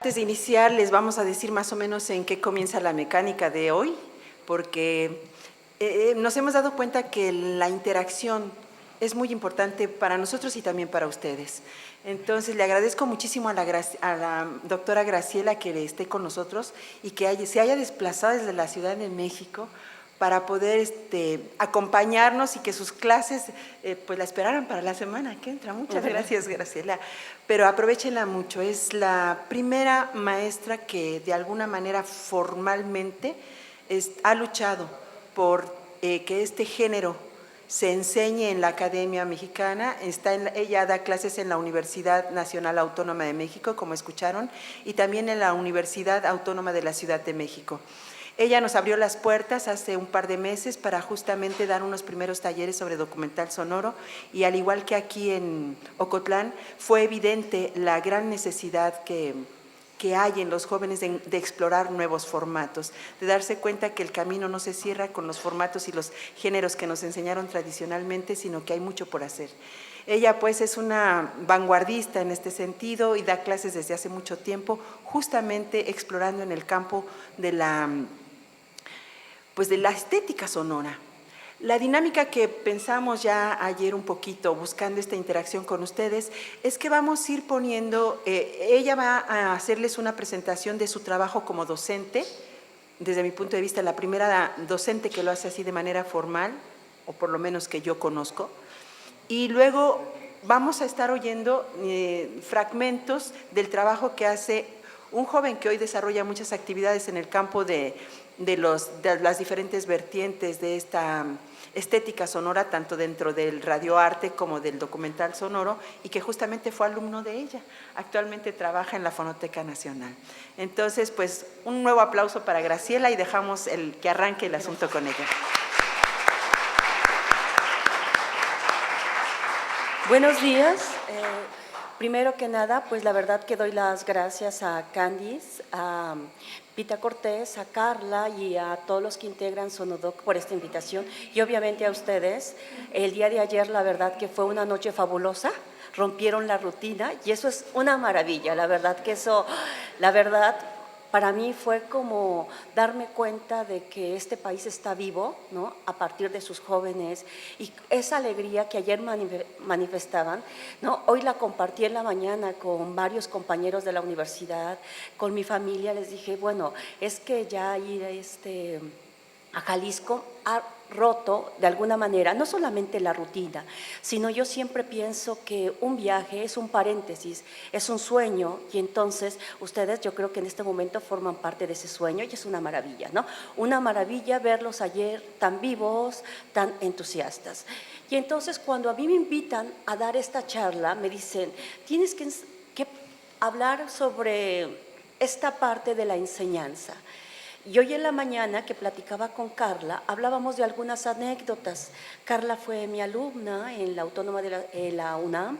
Antes de iniciar, les vamos a decir más o menos en qué comienza la mecánica de hoy, porque nos hemos dado cuenta que la interacción es muy importante para nosotros y también para ustedes. Entonces, le agradezco muchísimo a la doctora Graciela que esté con nosotros y que se haya desplazado desde la Ciudad de México para poder acompañarnos y que sus clases pues la esperaran para la semana que entra. Muchas gracias, Graciela. Pero aprovechenla mucho, es la primera maestra que de alguna manera formalmente ha luchado por que este género se enseñe en la Academia Mexicana. Ella da clases en la Universidad Nacional Autónoma de México, como escucharon, y también en la Universidad Autónoma de la Ciudad de México. Ella nos abrió las puertas hace un par de meses para justamente dar unos primeros talleres sobre documental sonoro y al igual que aquí en Ocotlán, fue evidente la gran necesidad que hay en los jóvenes de explorar nuevos formatos, de darse cuenta que el camino no se cierra con los formatos y los géneros que nos enseñaron tradicionalmente, sino que hay mucho por hacer. Ella pues es una vanguardista en este sentido y da clases desde hace mucho tiempo, justamente explorando en el campo de la estética sonora. La dinámica que pensamos ya ayer un poquito, buscando esta interacción con ustedes, es que vamos a ir poniendo, ella va a hacerles una presentación de su trabajo como docente, desde mi punto de vista, la primera docente que lo hace así de manera formal, o por lo menos que yo conozco, y luego vamos a estar oyendo fragmentos del trabajo que hace un joven que hoy desarrolla muchas actividades en el campo de las diferentes vertientes de esta estética sonora, tanto dentro del radioarte como del documental sonoro, y que justamente fue alumno de ella. Actualmente trabaja en la Fonoteca Nacional. Entonces, pues, un nuevo aplauso para Graciela y dejamos que arranque el asunto con ella. Buenos días. Primero que nada, pues la verdad que doy las gracias a Candice, a Pita Cortés, a Carla y a todos los que integran Sonodoc por esta invitación y obviamente a ustedes. El día de ayer la verdad que fue una noche fabulosa, rompieron la rutina y eso es una maravilla, la verdad que eso, la verdad para mí fue como darme cuenta de que este país está vivo, ¿no? A partir de sus jóvenes y esa alegría que ayer manifestaban, ¿no? Hoy la compartí en la mañana con varios compañeros de la universidad, con mi familia, les dije, bueno, es que ya ir a Jalisco ha roto de alguna manera, no solamente la rutina, sino yo siempre pienso que un viaje es un paréntesis, es un sueño y entonces ustedes yo creo que en este momento forman parte de ese sueño y es una maravilla, ¿no? Una maravilla verlos ayer tan vivos, tan entusiastas. Y entonces cuando a mí me invitan a dar esta charla, me dicen, tienes que hablar sobre esta parte de la enseñanza. Y hoy en la mañana que platicaba con Carla, hablábamos de algunas anécdotas. Carla fue mi alumna en la Autónoma de la UNAM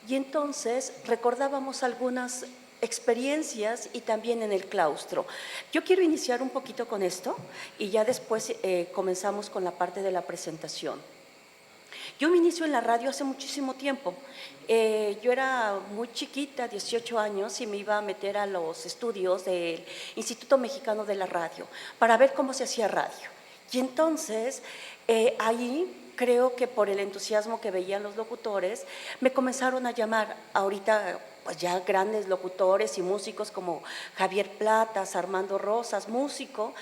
y entonces recordábamos algunas experiencias y también en el claustro. Yo quiero iniciar un poquito con esto y ya después comenzamos con la parte de la presentación. Yo me inicio en la radio hace muchísimo tiempo. Yo era muy chiquita, 18 años, y me iba a meter a los estudios del Instituto Mexicano de la Radio para ver cómo se hacía radio. Y entonces, ahí creo que por el entusiasmo que veían los locutores, me comenzaron a llamar ahorita pues ya grandes locutores y músicos como Javier Platas, Armando Rosas, músico.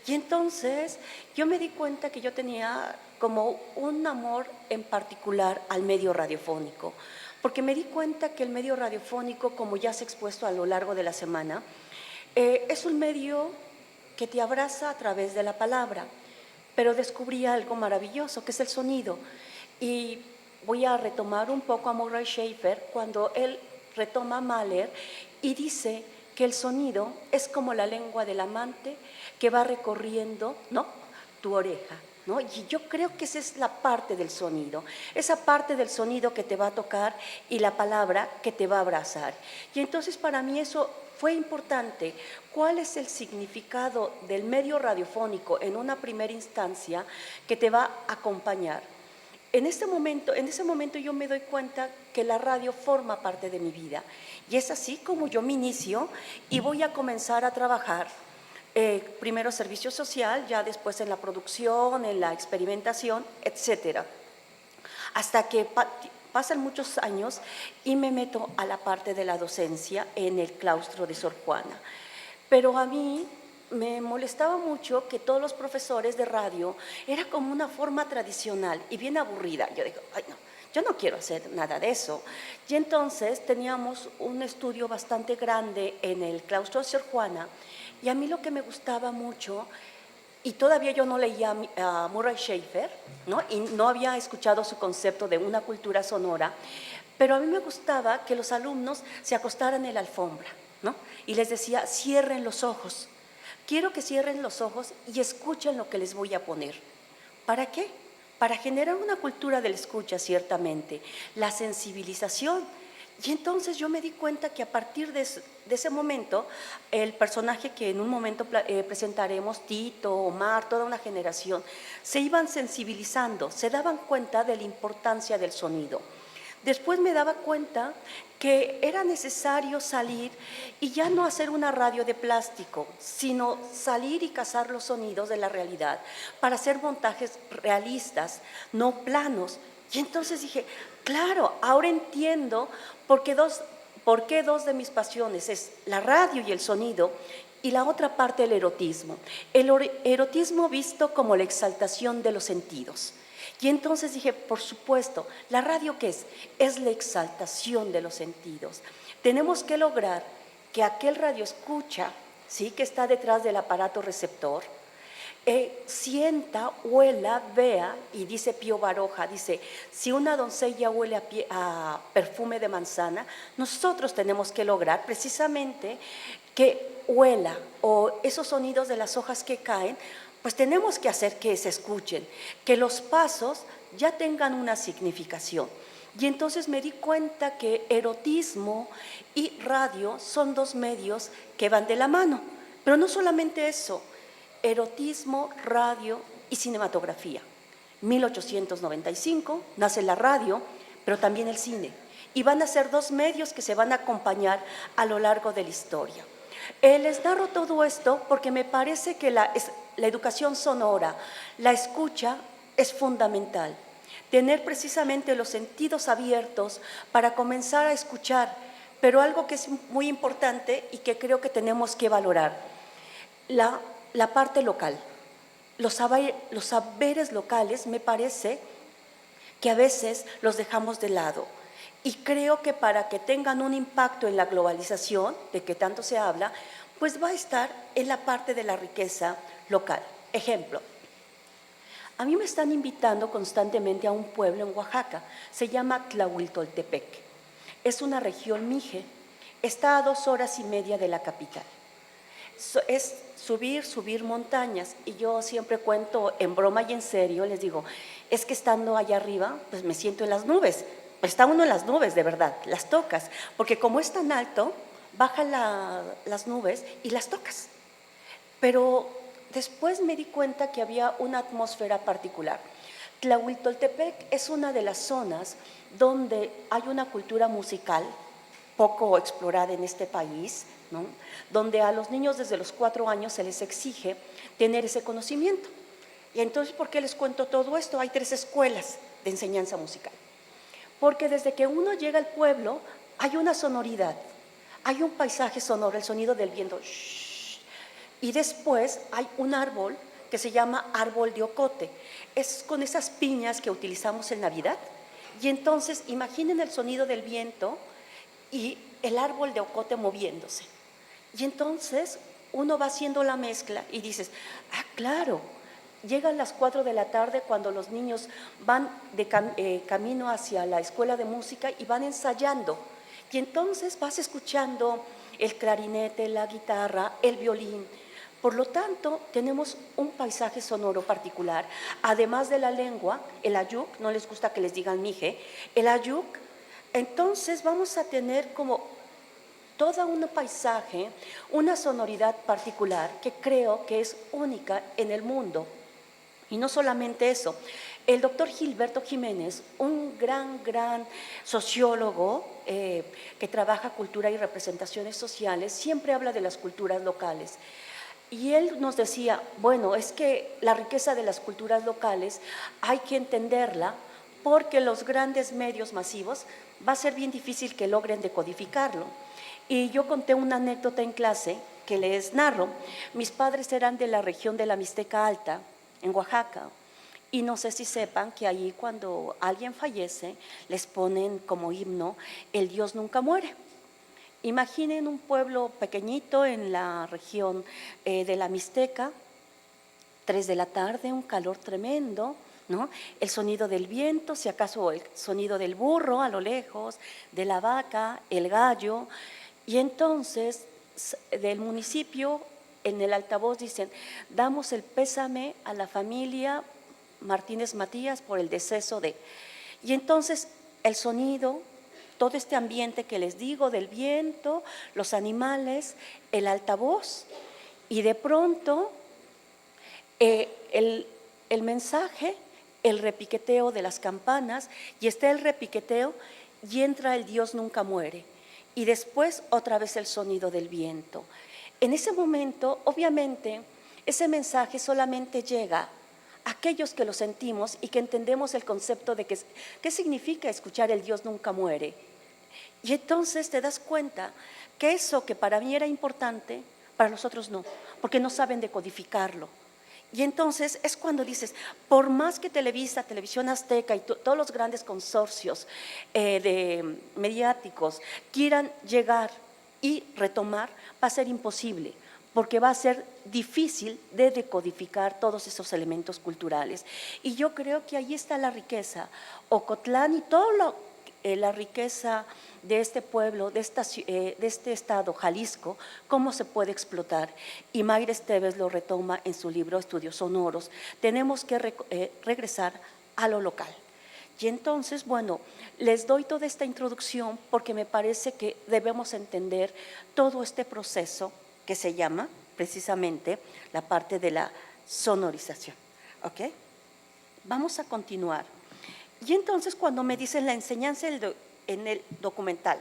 Y entonces yo me di cuenta que yo tenía como un amor en particular al medio radiofónico, porque me di cuenta que el medio radiofónico, como ya se ha expuesto a lo largo de la semana, es un medio que te abraza a través de la palabra, pero descubrí algo maravilloso, que es el sonido. Y voy a retomar un poco a Murray Schafer cuando él retoma a Mahler y dice que el sonido es como la lengua del amante que va recorriendo, ¿no?, tu oreja, ¿no? Y yo creo que esa es la parte del sonido, esa parte del sonido que te va a tocar y la palabra que te va a abrazar. Y entonces para mí eso fue importante. ¿Cuál es el significado del medio radiofónico en una primera instancia que te va a acompañar? En ese momento yo me doy cuenta que la radio forma parte de mi vida y es así como yo me inicio y voy a comenzar a trabajar primero servicio social, ya después en la producción, en la experimentación, etcétera. Hasta que pasan muchos años y me meto a la parte de la docencia en el claustro de Sor Juana. Pero a mí me molestaba mucho que todos los profesores de radio era como una forma tradicional y bien aburrida. Yo digo, ay no, yo no quiero hacer nada de eso. Y entonces teníamos un estudio bastante grande en el claustro de Sor Juana y a mí lo que me gustaba mucho, y todavía yo no leía a Murray Schafer, ¿no? Y no había escuchado su concepto de una cultura sonora, pero a mí me gustaba que los alumnos se acostaran en la alfombra, ¿no? Y les decía, cierren los ojos. Quiero que cierren los ojos y escuchen lo que les voy a poner. ¿Para qué? Para generar una cultura de la escucha, ciertamente, la sensibilización. Y entonces yo me di cuenta que a partir de ese momento, el personaje que en un momento presentaremos, Tito, Omar, toda una generación, se iban sensibilizando, se daban cuenta de la importancia del sonido. Después me daba cuenta que era necesario salir y ya no hacer una radio de plástico, sino salir y cazar los sonidos de la realidad para hacer montajes realistas, no planos. Y entonces dije, claro, ahora entiendo por qué dos de mis pasiones es la radio y el sonido y la otra parte el erotismo. El erotismo visto como la exaltación de los sentidos. Y entonces dije, por supuesto, ¿la radio qué es? Es la exaltación de los sentidos. Tenemos que lograr que aquel radioescucha, ¿sí?, que está detrás del aparato receptor, sienta, huela, vea, y dice Pío Baroja, dice, si una doncella huele a perfume de manzana, nosotros tenemos que lograr precisamente que huela, o esos sonidos de las hojas que caen, pues tenemos que hacer que se escuchen, que los pasos ya tengan una significación. Y entonces me di cuenta que erotismo y radio son dos medios que van de la mano, pero no solamente eso, erotismo, radio y cinematografía. 1895 nace la radio, pero también el cine, y van a ser dos medios que se van a acompañar a lo largo de la historia. Les narro todo esto porque me parece que la educación sonora, la escucha, es fundamental. Tener precisamente los sentidos abiertos para comenzar a escuchar, pero algo que es muy importante y que creo que tenemos que valorar, la parte local. Los saberes locales me parece que a veces los dejamos de lado. Y creo que para que tengan un impacto en la globalización, de que tanto se habla, pues va a estar en la parte de la riqueza local. Ejemplo, a mí me están invitando constantemente a un pueblo en Oaxaca, se llama Tlahuiltoltepec. Es una región mije, está a 2 horas y media de la capital. Es subir montañas, y yo siempre cuento en broma y en serio, les digo, es que estando allá arriba, pues me siento en las nubes. Está uno en las nubes, de verdad, las tocas, porque como es tan alto, bajan las nubes y las tocas. Pero después me di cuenta que había una atmósfera particular. Tlahuiltoltepec es una de las zonas donde hay una cultura musical poco explorada en este país, ¿no?, donde a los niños desde los 4 años se les exige tener ese conocimiento. Y entonces, ¿por qué les cuento todo esto? Hay 3 escuelas de enseñanza musical. Porque desde que uno llega al pueblo hay una sonoridad, hay un paisaje sonoro, el sonido del viento, shh, y después hay un árbol que se llama árbol de ocote, es con esas piñas que utilizamos en Navidad, y entonces imaginen el sonido del viento y el árbol de ocote moviéndose, y entonces uno va haciendo la mezcla y dices, ah, claro. Llegan las 4 de la tarde cuando los niños van camino hacia la escuela de música y van ensayando. Y entonces vas escuchando el clarinete, la guitarra, el violín. Por lo tanto, tenemos un paisaje sonoro particular. Además de la lengua, el ayuk, no les gusta que les digan mije, el ayuk, entonces vamos a tener como todo un paisaje, una sonoridad particular que creo que es única en el mundo. Y no solamente eso, el doctor Gilberto Jiménez, un gran sociólogo que trabaja cultura y representaciones sociales, siempre habla de las culturas locales. Y él nos decía, bueno, es que la riqueza de las culturas locales hay que entenderla porque los grandes medios masivos va a ser bien difícil que logren decodificarlo. Y yo conté una anécdota en clase que les narro. Mis padres eran de la región de la Mixteca Alta, en Oaxaca, y no sé si sepan que ahí cuando alguien fallece les ponen como himno El Dios nunca muere. Imaginen un pueblo pequeñito en la región de la Mixteca, 3 de la tarde, un calor tremendo, ¿no? El sonido del viento, si acaso el sonido del burro a lo lejos, de la vaca, el gallo, y entonces del municipio en el altavoz dicen, damos el pésame a la familia Martínez Matías por el deceso de… Y entonces el sonido, todo este ambiente que les digo del viento, los animales, el altavoz, y de pronto el mensaje, el repiqueteo de las campanas, y está el repiqueteo y entra el Dios nunca muere, y después otra vez el sonido del viento. En ese momento, obviamente, ese mensaje solamente llega a aquellos que lo sentimos y que entendemos el concepto de qué significa escuchar el Dios nunca muere. Y entonces te das cuenta que eso que para mí era importante, para los otros no, porque no saben decodificarlo. Y entonces es cuando dices, por más que Televisa, Televisión Azteca y todos los grandes consorcios mediáticos quieran llegar y retomar, va a ser imposible, porque va a ser difícil de decodificar todos esos elementos culturales. Y yo creo que ahí está la riqueza. Ocotlán y toda la riqueza de este pueblo, de este estado, Jalisco, cómo se puede explotar. Y Mayra Esteves lo retoma en su libro Estudios Sonoros. Tenemos que regresar a lo local. Y entonces, bueno, les doy toda esta introducción porque me parece que debemos entender todo este proceso que se llama precisamente la parte de la sonorización. ¿Ok? Vamos a continuar. Y entonces cuando me dicen la enseñanza en el documental,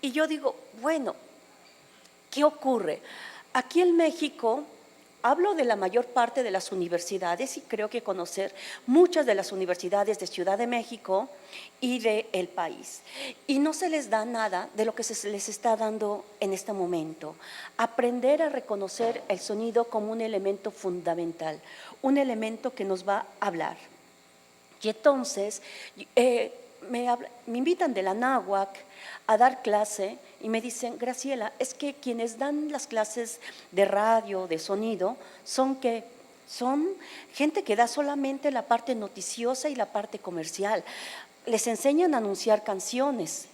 y yo digo, bueno, ¿qué ocurre? Aquí en México, hablo de la mayor parte de las universidades y creo que conocer muchas de las universidades de Ciudad de México y del país. Y no se les da nada de lo que se les está dando en este momento. Aprender a reconocer el sonido como un elemento fundamental, un elemento que nos va a hablar. Y entonces me invitan de la náhuac a dar clase y me dicen, Graciela, es que quienes dan las clases de radio, de sonido, son gente que da solamente la parte noticiosa y la parte comercial. Les enseñan a anunciar canciones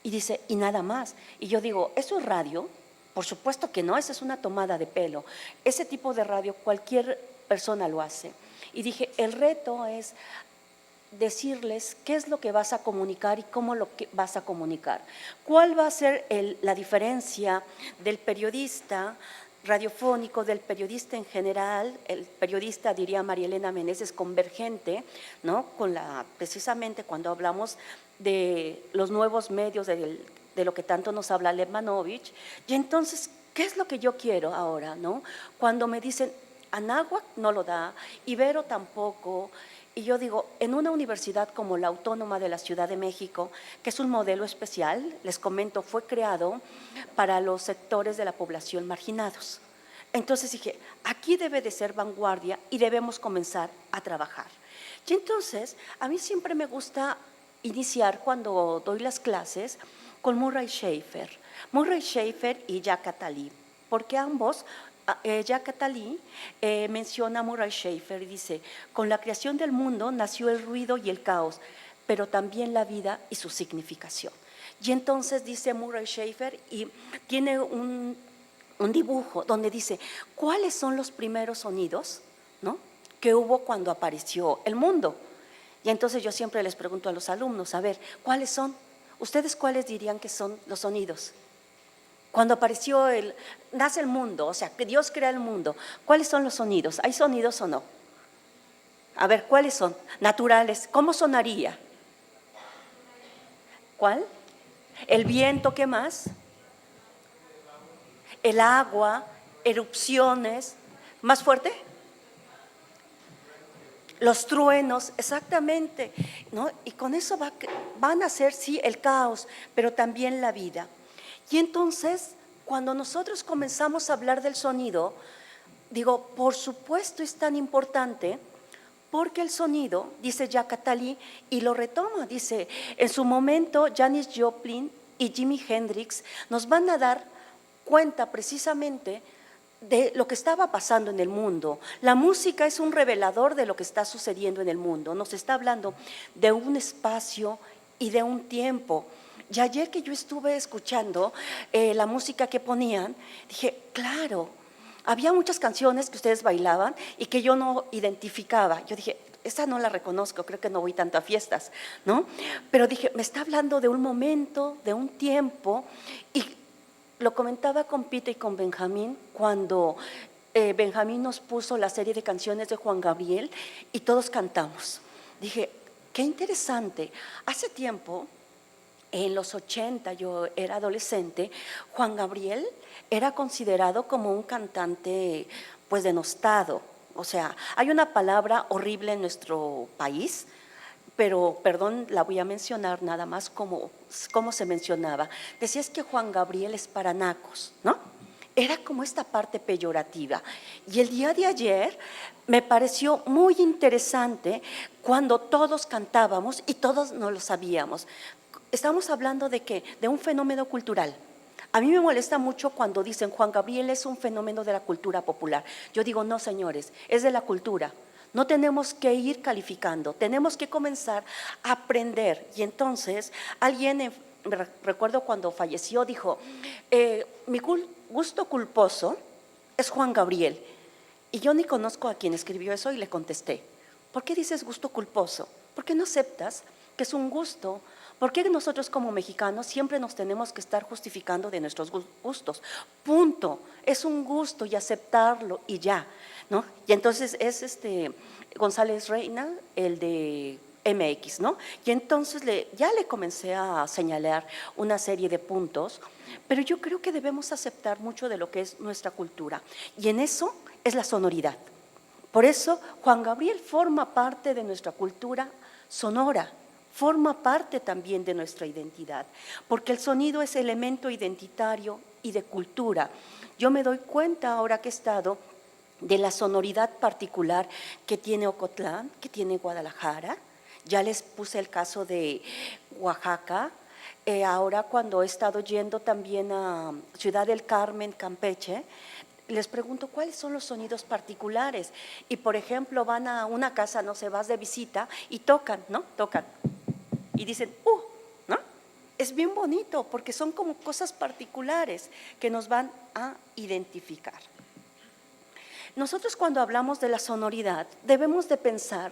y dice, y nada más. Y yo digo, ¿eso es radio? Por supuesto que no, esa es una tomada de pelo. Ese tipo de radio cualquier persona lo hace. Y dije, el reto es decirles qué es lo que vas a comunicar y cómo lo que vas a comunicar. ¿Cuál va a ser la diferencia del periodista radiofónico, del periodista en general? El periodista, diría María Elena Meneses, convergente, ¿no? Precisamente cuando hablamos de los nuevos medios, de lo que tanto nos habla Lemanovich. Y entonces, ¿qué es lo que yo quiero ahora, no? Cuando me dicen, Anáhuac no lo da, Ibero tampoco. Y yo digo, en una universidad como la Autónoma de la Ciudad de México, que es un modelo especial, les comento, fue creado para los sectores de la población marginados. Entonces dije, aquí debe de ser vanguardia y debemos comenzar a trabajar. Y entonces, a mí siempre me gusta iniciar cuando doy las clases con Murray Schafer y Jacques Attali, porque ambos… Jacques Attali menciona a Murray Schafer y dice, con la creación del mundo nació el ruido y el caos, pero también la vida y su significación. Y entonces dice Murray Schafer y tiene un dibujo donde dice, ¿cuáles son los primeros sonidos, ¿no?, que hubo cuando apareció el mundo? Y entonces yo siempre les pregunto a los alumnos, a ver, ¿cuáles son? ¿Ustedes cuáles dirían que son los sonidos? Cuando nace el mundo, o sea, que Dios crea el mundo, ¿cuáles son los sonidos? ¿Hay sonidos o no? A ver, ¿cuáles son? Naturales. ¿Cómo sonaría? ¿Cuál? El viento, ¿qué más? El agua, erupciones. ¿Más fuerte? Los truenos, exactamente, ¿no? Y con eso van a ser, sí, el caos, pero también la vida. Y entonces, cuando nosotros comenzamos a hablar del sonido, digo, por supuesto es tan importante, porque el sonido, dice Jacques Attali, y lo retoma, dice, en su momento Janis Joplin y Jimi Hendrix nos van a dar cuenta precisamente de lo que estaba pasando en el mundo. La música es un revelador de lo que está sucediendo en el mundo, nos está hablando de un espacio y de un tiempo. Y ayer que yo estuve escuchando la música que ponían, dije, claro, había muchas canciones que ustedes bailaban y que yo no identificaba. Yo dije, esa no la reconozco, creo que no voy tanto a fiestas, ¿no? Pero dije, me está hablando de un momento, de un tiempo, y lo comentaba con Pita y con Benjamín cuando Benjamín nos puso la serie de canciones de Juan Gabriel y todos cantamos. Dije, qué interesante. Hace tiempo, en los 80, yo era adolescente, Juan Gabriel era considerado como un cantante pues denostado. O sea, hay una palabra horrible en nuestro país, pero perdón, la voy a mencionar nada más como se mencionaba. Decías que Juan Gabriel es para nacos, ¿no? Era como esta parte peyorativa. Y el día de ayer me pareció muy interesante cuando todos cantábamos y todos no lo sabíamos. Estamos hablando de ¿qué? De un fenómeno cultural. A mí me molesta mucho cuando dicen Juan Gabriel es un fenómeno de la cultura popular. Yo digo, no, señores, es de la cultura. No tenemos que ir calificando, tenemos que comenzar a aprender. Y entonces alguien, recuerdo cuando falleció, dijo, mi gusto culposo es Juan Gabriel. Y yo ni conozco a quien escribió eso y le contesté, ¿por qué dices gusto culposo? ¿Por qué no aceptas que es un gusto? ¿Por qué nosotros como mexicanos siempre nos tenemos que estar justificando de nuestros gustos? Punto, es un gusto y aceptarlo y ya, ¿no? Y entonces es González Reina, el de MX, ¿no? Y entonces ya le comencé a señalar una serie de puntos, pero yo creo que debemos aceptar mucho de lo que es nuestra cultura y en eso es la sonoridad. Por eso Juan Gabriel forma parte de nuestra cultura sonora, forma parte también de nuestra identidad, porque el sonido es elemento identitario y de cultura. Yo me doy cuenta ahora que he estado de la sonoridad particular que tiene Ocotlán, que tiene Guadalajara. Ya les puse el caso de Oaxaca. Ahora cuando he estado yendo también a Ciudad del Carmen, Campeche, les pregunto cuáles son los sonidos particulares. Y por ejemplo van a una casa, no sé, vas de visita y tocan, ¿no? Tocan. Y dicen, ¿no? Es bien bonito porque son como cosas particulares que nos van a identificar. Nosotros cuando hablamos de la sonoridad debemos de pensar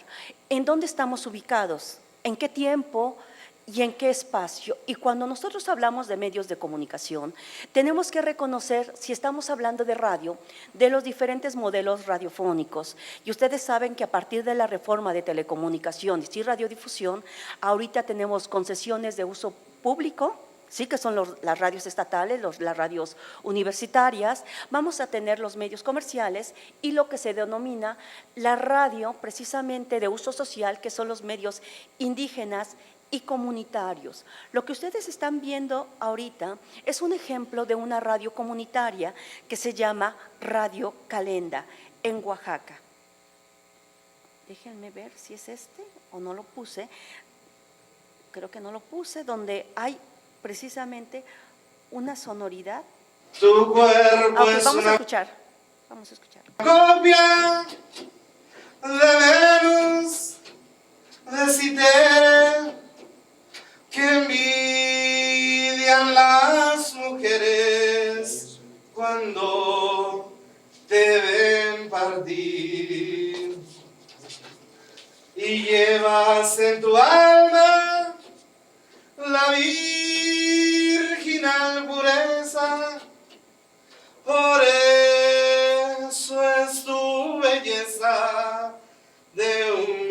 en dónde estamos ubicados, en qué tiempo y en qué espacio. Y cuando nosotros hablamos de medios de comunicación, tenemos que reconocer, si estamos hablando de radio, de los diferentes modelos radiofónicos. Y ustedes saben que a partir de la reforma de telecomunicaciones y radiodifusión, ahorita tenemos concesiones de uso público, sí, que son las radios estatales, las radios universitarias, vamos a tener los medios comerciales y lo que se denomina la radio precisamente de uso social, que son los medios indígenas y comunitarios. Lo que ustedes están viendo ahorita es un ejemplo de una radio comunitaria que se llama Radio Calenda en Oaxaca. Déjenme ver si es o no lo puse, creo que no lo puse, donde hay precisamente una sonoridad. Tu cuerpo es vamos una a escuchar. copia de Venus, de Cité, que envidian las mujeres cuando te ven partir. Y llevas en tu alma la virginal pureza, por eso es tu belleza de un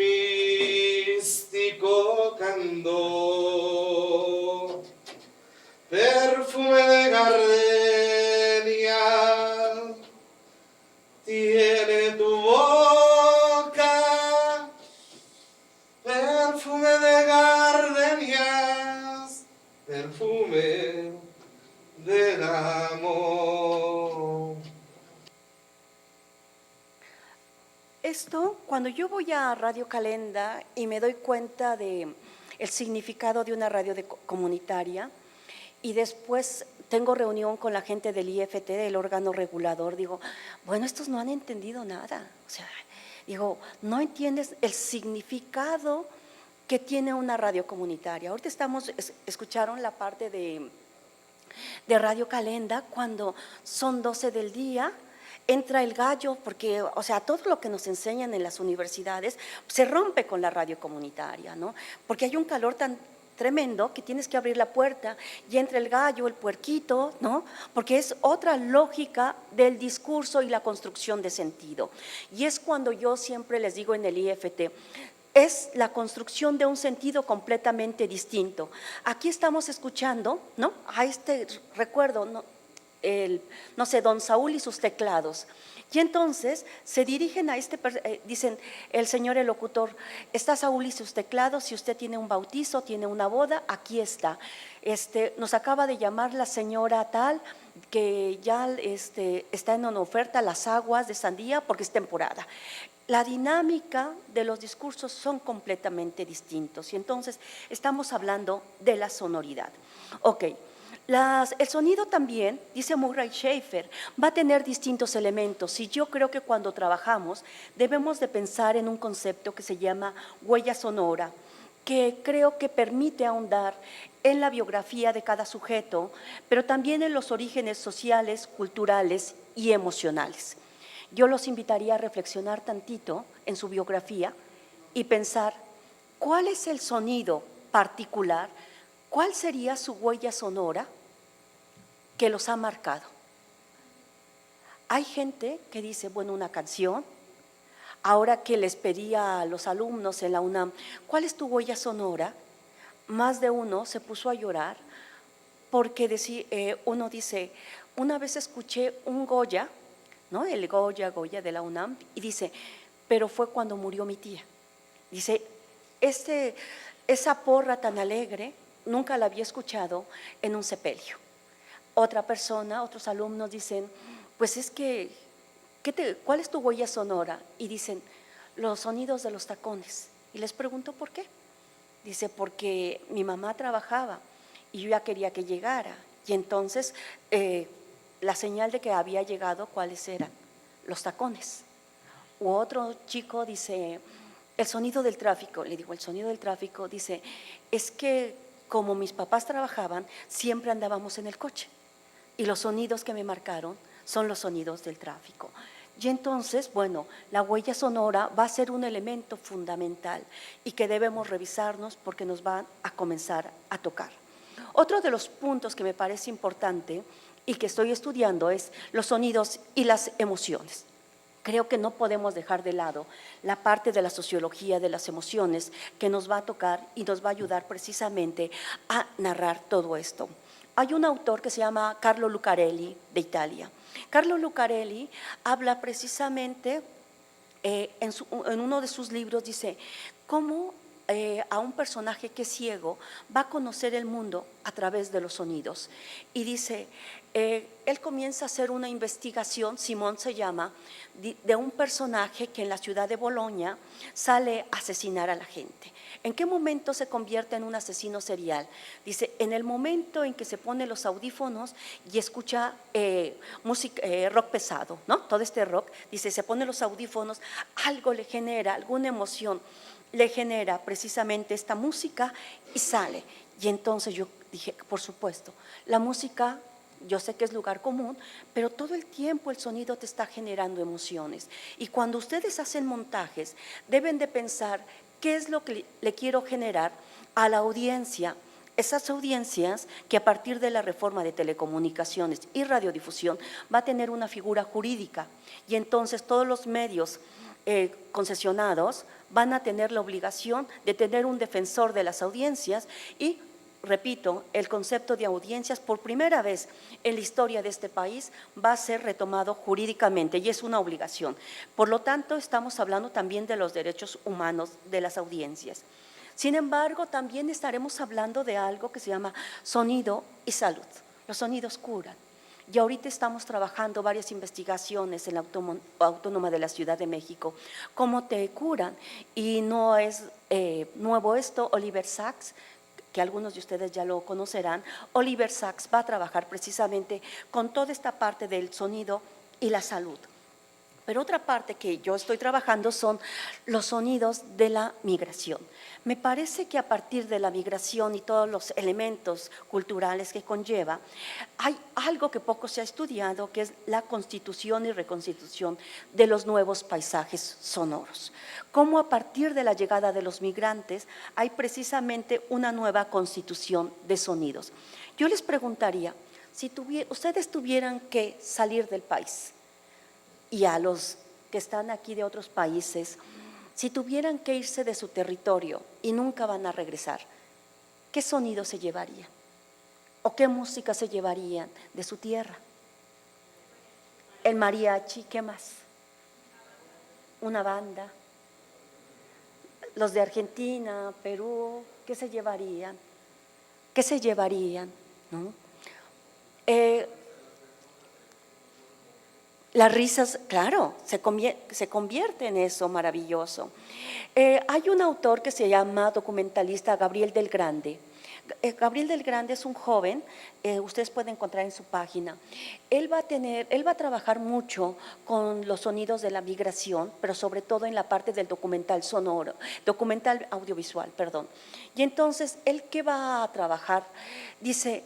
cuando perfume de gardenia tiene tu boca, perfume de gardenias, perfume del amor. Esto, cuando yo voy a Radio Calenda y me doy cuenta de el significado de una radio comunitaria y después tengo reunión con la gente del IFT, del órgano regulador, digo, bueno, estos no han entendido nada. O sea, digo, no entiendes el significado que tiene una radio comunitaria. Ahorita escucharon la parte de Radio Calenda cuando son 12 del día. Entra el gallo, porque, o sea, todo lo que nos enseñan en las universidades se rompe con la radio comunitaria, ¿no? Porque hay un calor tan tremendo que tienes que abrir la puerta y entra el gallo, el puerquito, ¿no? Porque es otra lógica del discurso y la construcción de sentido. Y es cuando yo siempre les digo en el IFT, es la construcción de un sentido completamente distinto. Aquí estamos escuchando, ¿no? A este recuerdo, ¿no? No sé, don Saúl y sus teclados. Y entonces se dirigen a dicen el señor el locutor, está Saúl y sus teclados, si usted tiene un bautizo, tiene una boda, aquí está. Nos acaba de llamar la señora tal, que ya está en una oferta las aguas de sandía porque es temporada. La dinámica de los discursos son completamente distintos y entonces estamos hablando de la sonoridad. Ok. El sonido también, dice Murray Schafer, va a tener distintos elementos y yo creo que cuando trabajamos debemos de pensar en un concepto que se llama huella sonora, que creo que permite ahondar en la biografía de cada sujeto, pero también en los orígenes sociales, culturales y emocionales. Yo los invitaría a reflexionar tantito en su biografía y pensar cuál es el sonido particular, cuál sería su huella sonora que los ha marcado. Hay gente que dice, bueno, una canción. Ahora que les pedía a los alumnos en la UNAM, ¿cuál es tu huella sonora? Más de uno se puso a llorar porque uno dice, una vez escuché un Goya, ¿no? El Goya de la UNAM, y dice, pero fue cuando murió mi tía. Dice, esa porra tan alegre nunca la había escuchado en un sepelio. Otra persona, otros alumnos dicen, pues es que, ¿cuál es tu huella sonora? Y dicen, los sonidos de los tacones. Y les pregunto, ¿por qué? Dice, porque mi mamá trabajaba y yo ya quería que llegara. Y entonces, la señal de que había llegado, ¿cuáles eran? Los tacones. U otro chico dice, el sonido del tráfico. Le digo, el sonido del tráfico, dice, es que como mis papás trabajaban, siempre andábamos en el coche. Y los sonidos que me marcaron son los sonidos del tráfico. Y entonces, bueno, la huella sonora va a ser un elemento fundamental y que debemos revisarnos porque nos van a comenzar a tocar. Otro de los puntos que me parece importante y que estoy estudiando es los sonidos y las emociones. Creo que no podemos dejar de lado la parte de la sociología de las emociones que nos va a tocar y nos va a ayudar precisamente a narrar todo esto. Hay un autor que se llama Carlo Lucarelli, de Italia. Carlo Lucarelli habla precisamente, en uno de sus libros, dice, cómo a un personaje que es ciego va a conocer el mundo a través de los sonidos. Y dice, él comienza a hacer una investigación, Simón se llama, de un personaje que en la ciudad de Bolonia sale a asesinar a la gente. ¿En qué momento se convierte en un asesino serial? Dice, en el momento en que se pone los audífonos y escucha música, rock pesado, ¿no? Todo este rock, dice, se pone los audífonos, algo le genera, alguna emoción le genera precisamente esta música y sale. Y entonces yo dije, por supuesto, la música, yo sé que es lugar común, pero todo el tiempo el sonido te está generando emociones. Y cuando ustedes hacen montajes, deben de pensar qué es lo que le quiero generar a la audiencia. Esas audiencias que a partir de la reforma de telecomunicaciones y radiodifusión va a tener una figura jurídica y entonces todos los medios concesionados van a tener la obligación de tener un defensor de las audiencias y, repito, el concepto de audiencias por primera vez en la historia de este país va a ser retomado jurídicamente y es una obligación. Por lo tanto, estamos hablando también de los derechos humanos de las audiencias. Sin embargo, también estaremos hablando de algo que se llama sonido y salud. Los sonidos curan. Y ahorita estamos trabajando varias investigaciones en la Autónoma de la Ciudad de México, cómo te curan. Y no es nuevo esto. Oliver Sacks, que algunos de ustedes ya lo conocerán, Oliver Sacks va a trabajar precisamente con toda esta parte del sonido y la salud. Pero otra parte que yo estoy trabajando son los sonidos de la migración. Me parece que a partir de la migración y todos los elementos culturales que conlleva, hay algo que poco se ha estudiado, que es la constitución y reconstitución de los nuevos paisajes sonoros. Cómo a partir de la llegada de los migrantes hay precisamente una nueva constitución de sonidos. Yo les preguntaría, si ustedes tuvieran que salir del país, y a los que están aquí de otros países, si tuvieran que irse de su territorio y nunca van a regresar, ¿qué sonido se llevarían? ¿O qué música se llevarían de su tierra? El mariachi, ¿qué más? Una banda. Los de Argentina, Perú, ¿qué se llevarían? ¿Qué se llevarían? ¿No? Las risas, claro, se convierte en eso maravilloso. Hay un autor que se llama documentalista Gabriel del Grande. Gabriel del Grande es un joven, ustedes pueden encontrar en su página. Él va a trabajar mucho con los sonidos de la migración, pero sobre todo en la parte del documental sonoro, documental audiovisual, perdón. Y entonces, ¿él qué va a trabajar? Dice,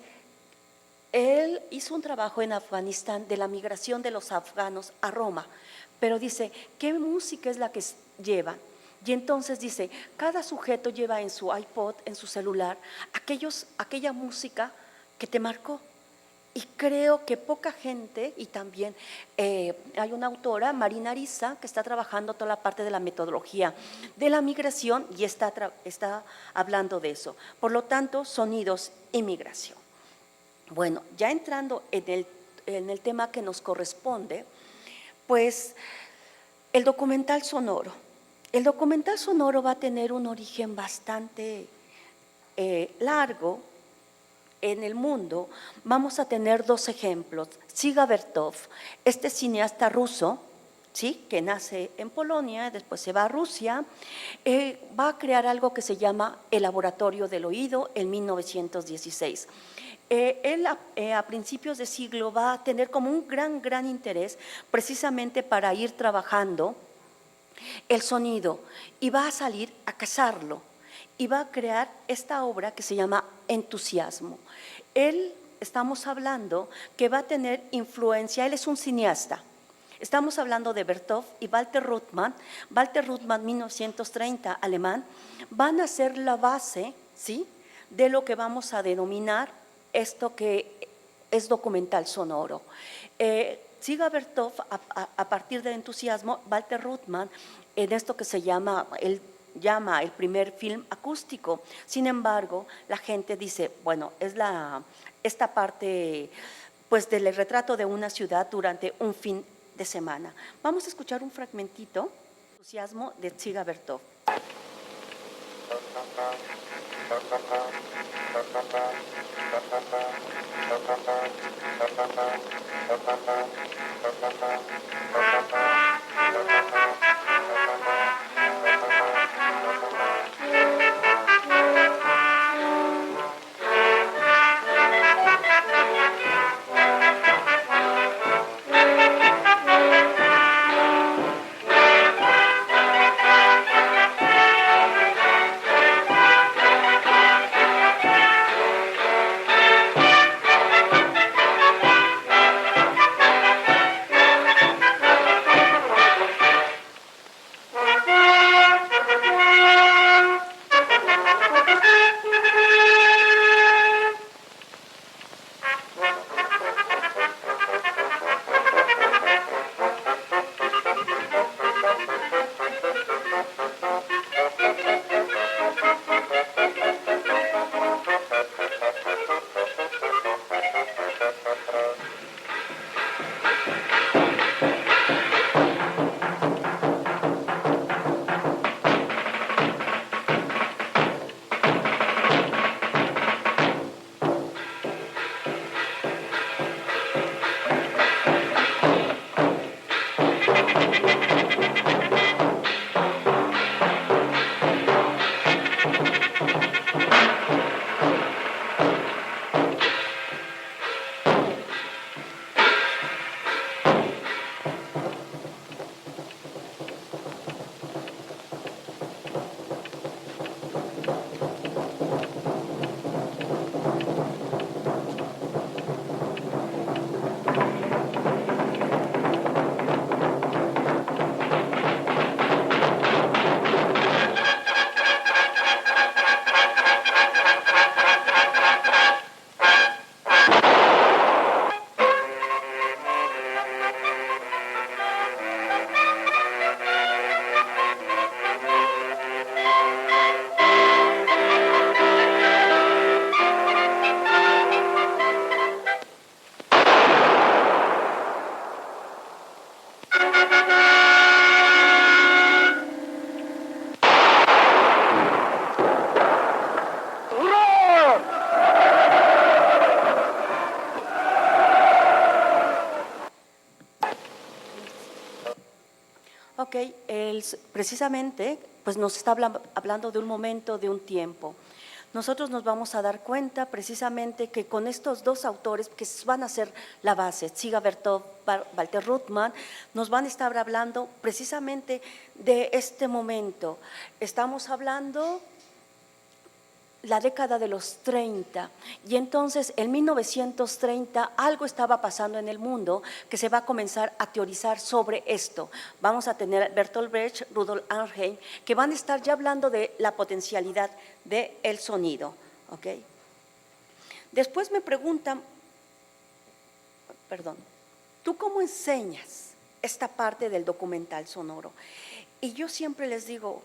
él hizo un trabajo en Afganistán de la migración de los afganos a Roma, pero dice, ¿qué música es la que llevan? Y entonces dice, cada sujeto lleva en su iPod, en su celular, aquella música que te marcó. Y creo que poca gente, y también hay una autora, Marina Ariza, que está trabajando toda la parte de la metodología de la migración y está hablando de eso. Por lo tanto, sonidos y migración. Bueno, ya entrando en el tema que nos corresponde, pues el documental sonoro. El documental sonoro va a tener un origen bastante largo en el mundo. Vamos a tener dos ejemplos. Dziga Vertov, este cineasta ruso, ¿sí?, que nace en Polonia, después se va a Rusia, va a crear algo que se llama el Laboratorio del Oído en 1916. Él a principios de siglo va a tener como un gran interés precisamente para ir trabajando el sonido y va a salir a cazarlo y va a crear esta obra que se llama Entusiasmo. Él, estamos hablando que va a tener influencia, él es un cineasta. Estamos hablando de Vertov y Walter Ruttmann. Walter Ruttmann, 1930, alemán, van a ser la base, ¿sí?, de lo que vamos a denominar esto que es documental sonoro. Dziga Vertov, a partir del Entusiasmo, Walter Ruttmann, en esto que se llama, él llama el primer film acústico. Sin embargo, la gente dice, bueno, es esta parte pues del retrato de una ciudad durante un fin de semana. Vamos a escuchar un fragmentito, Entusiasmo, de Dziga Vertov. él precisamente pues nos está hablando de un momento, de un tiempo. Nosotros nos vamos a dar cuenta precisamente que con estos dos autores que van a ser la base, Dziga Vertov, Walter Ruttmann, nos van a estar hablando precisamente de este momento. Estamos hablando la década de los 30 y entonces en 1930 algo estaba pasando en el mundo que se va a comenzar a teorizar sobre esto. Vamos a tener Bertolt Brecht, Rudolf Arnhem, que van a estar ya hablando de la potencialidad del sonido. ¿Okay? Después me preguntan, perdón, ¿tú cómo enseñas esta parte del documental sonoro? Y yo siempre les digo,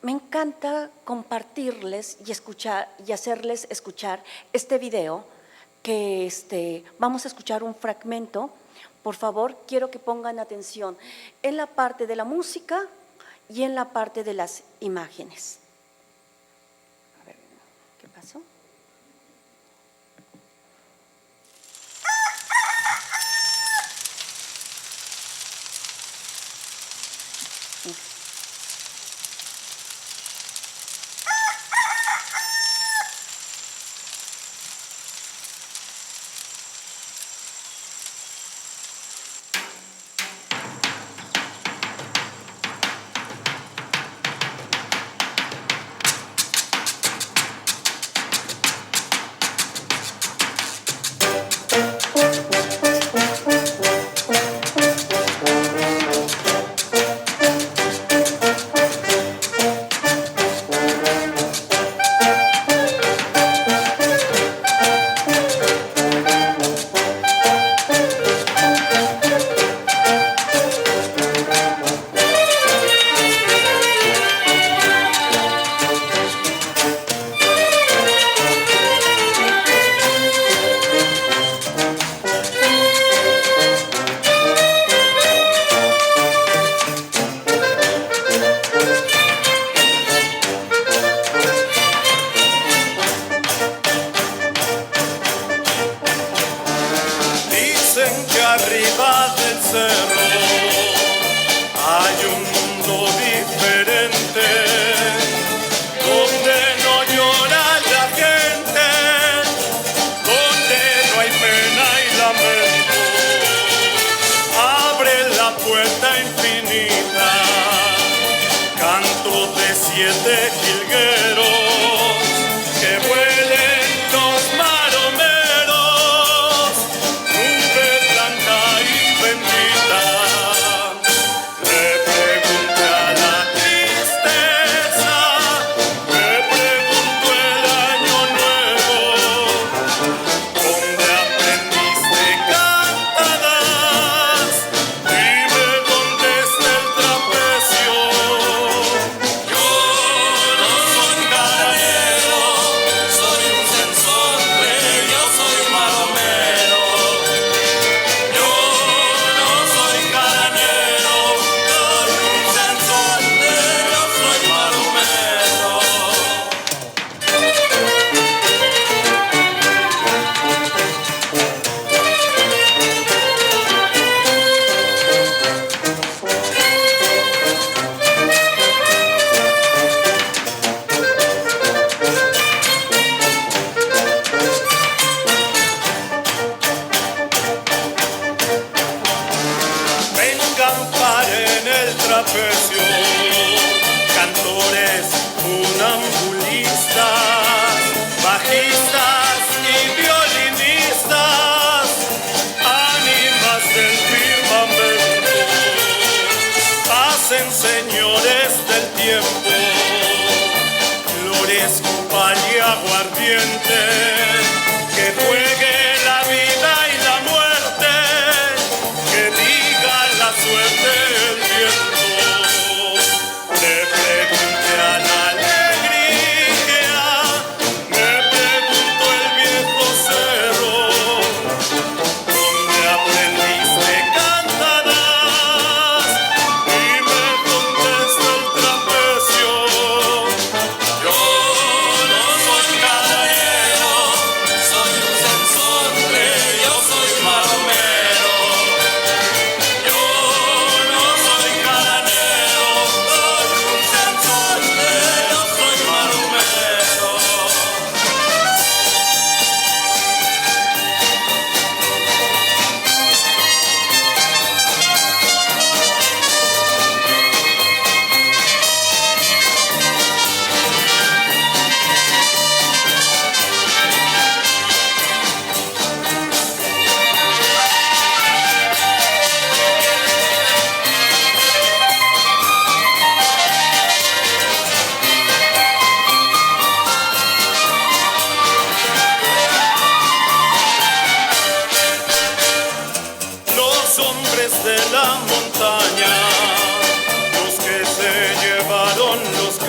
me encanta compartirles y escuchar y hacerles escuchar este video que vamos a escuchar un fragmento. Por favor, quiero que pongan atención en la parte de la música y en la parte de las imágenes. A ver, ¿qué pasó? Yo no soy caballero,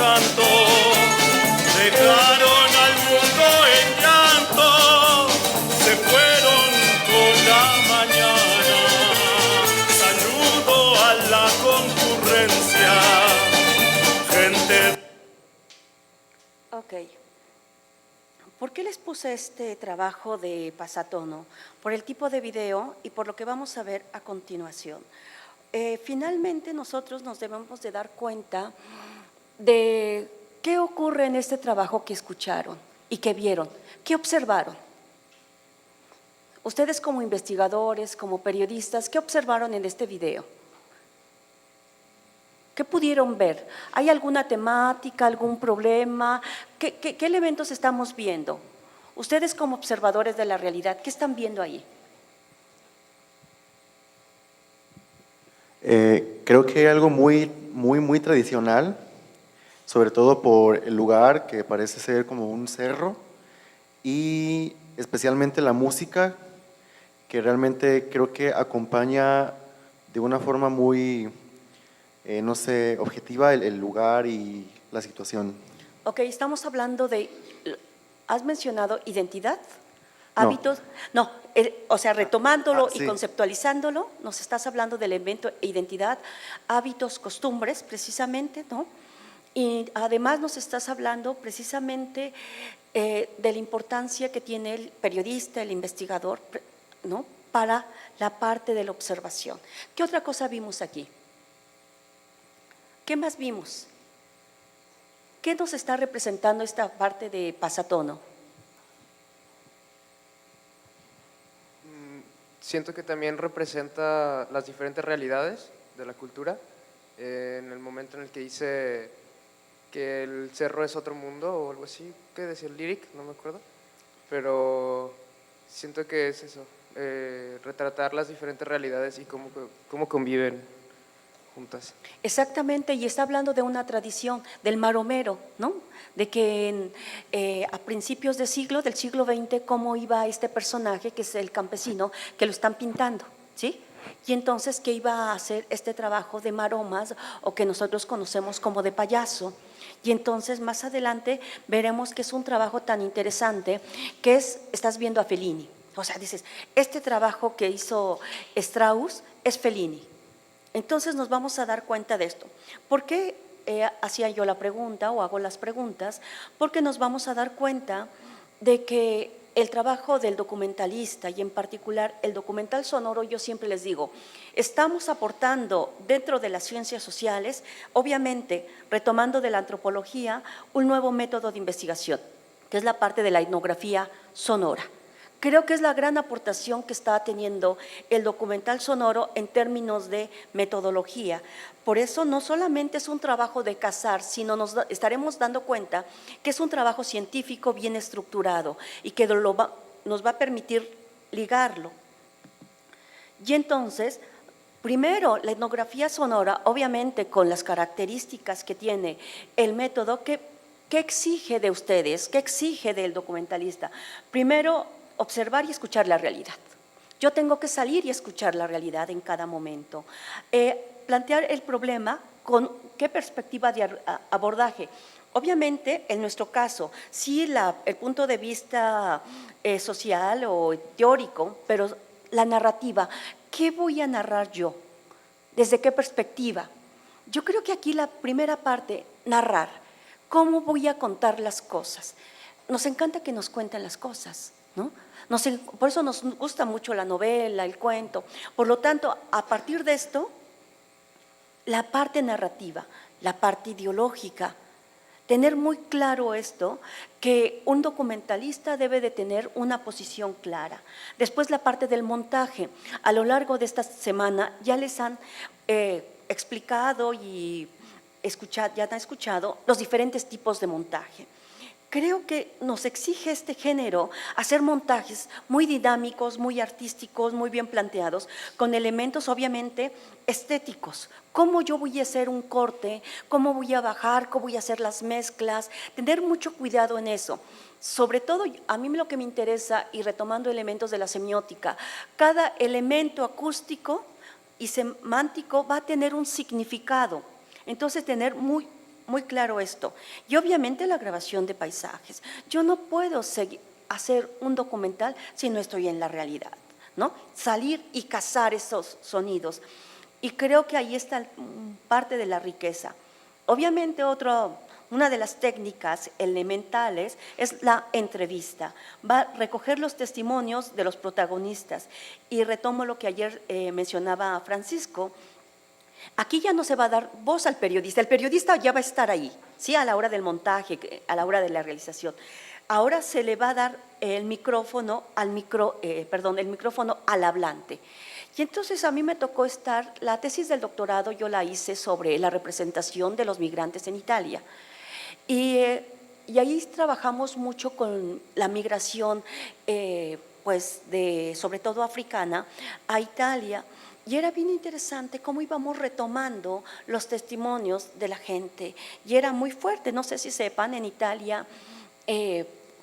canto, dejaron al mundo en llanto, se fueron con la mañana. Saludo a la concurrencia, gente. Ok. ¿Por qué les puse este trabajo de pasatono? Por el tipo de video y por lo que vamos a ver a continuación. Finalmente nosotros nos debemos de dar cuenta de qué ocurre en este trabajo que escucharon y que vieron, qué observaron. Ustedes como investigadores, como periodistas, ¿qué observaron en este video? ¿Qué pudieron ver? ¿Hay alguna temática, algún problema? ¿Qué elementos estamos viendo? Ustedes como observadores de la realidad, ¿qué están viendo ahí? Creo que hay algo muy tradicional, sobre todo por el lugar que parece ser como un cerro y especialmente la música que realmente creo que acompaña de una forma muy, no sé, objetiva el lugar y la situación. Ok, estamos hablando de, ¿has mencionado identidad? No. Hábitos, no, o sea, retomándolo sí. y conceptualizándolo, nos estás hablando del elemento identidad, hábitos, costumbres, precisamente, ¿no? Y además nos estás hablando precisamente de la importancia que tiene el periodista, el investigador, ¿no? Para la parte de la observación. ¿Qué otra cosa vimos aquí? ¿Qué más vimos? ¿Qué nos está representando esta parte de pasatono? Siento que también representa las diferentes realidades de la cultura. En el momento en el que dice que el cerro es otro mundo o algo así, ¿qué decía el lyric? No me acuerdo. Pero siento que es eso, retratar las diferentes realidades y cómo conviven juntas. Exactamente, y está hablando de una tradición del maromero, ¿no? De que a principios del siglo XX, cómo iba este personaje, que es el campesino, que lo están pintando, ¿sí? Y entonces que iba a hacer este trabajo de maromas, o que nosotros conocemos como de payaso. Y entonces más adelante veremos que es un trabajo tan interesante que estás viendo a Fellini. O sea, dices, este trabajo que hizo Strauss es Fellini. Entonces nos vamos a dar cuenta de esto. ¿Por qué hacía yo la pregunta o hago las preguntas? Porque nos vamos a dar cuenta de que el trabajo del documentalista y en particular el documental sonoro, yo siempre les digo, estamos aportando dentro de las ciencias sociales, obviamente retomando de la antropología, un nuevo método de investigación, que es la parte de la etnografía sonora. Creo que es la gran aportación que está teniendo el documental sonoro en términos de metodología. Por eso no solamente es un trabajo de cazar, sino nos estaremos dando cuenta que es un trabajo científico bien estructurado y que nos va a permitir ligarlo. Y entonces, primero, la etnografía sonora, obviamente con las características que tiene el método, ¿qué exige de ustedes? ¿Qué exige del documentalista? Primero, observar y escuchar la realidad. Yo tengo que salir y escuchar la realidad en cada momento. Plantear el problema con qué perspectiva de abordaje. Obviamente, en nuestro caso, sí el punto de vista social o teórico, pero la narrativa, ¿qué voy a narrar yo? ¿Desde qué perspectiva? Yo creo que aquí la primera parte, narrar. ¿Cómo voy a contar las cosas? Nos encanta que nos cuenten las cosas, ¿no? Por eso nos gusta mucho la novela, el cuento. Por lo tanto, a partir de esto, la parte narrativa, la parte ideológica, tener muy claro esto, que un documentalista debe de tener una posición clara. Después la parte del montaje. A lo largo de esta semana ya les han explicado y ya han escuchado los diferentes tipos de montaje. Creo que nos exige este género hacer montajes muy dinámicos, muy artísticos, muy bien planteados, con elementos obviamente estéticos. ¿Cómo yo voy a hacer un corte? ¿Cómo voy a bajar? ¿Cómo voy a hacer las mezclas? Tener mucho cuidado en eso. Sobre todo, a mí lo que me interesa, y retomando elementos de la semiótica, cada elemento acústico y semántico va a tener un significado. Entonces, tener muy muy claro esto. Y obviamente la grabación de paisajes. Yo no puedo hacer un documental si no estoy en la realidad, ¿no? Salir y cazar esos sonidos. Y creo que ahí está parte de la riqueza. Obviamente una de las técnicas elementales es la entrevista. Va a recoger los testimonios de los protagonistas. Y retomo lo que ayer mencionaba Francisco. Aquí ya no se va a dar voz al periodista. El periodista ya va a estar ahí, ¿sí? A la hora del montaje, a la hora de la realización. Ahora se le va a dar el micrófono el micrófono al hablante. Y entonces a mí me tocó la tesis del doctorado yo la hice sobre la representación de los migrantes en Italia. Y ahí trabajamos mucho con la migración, sobre todo africana, a Italia. Y era bien interesante cómo íbamos retomando los testimonios de la gente. Y era muy fuerte, no sé si sepan, en Italia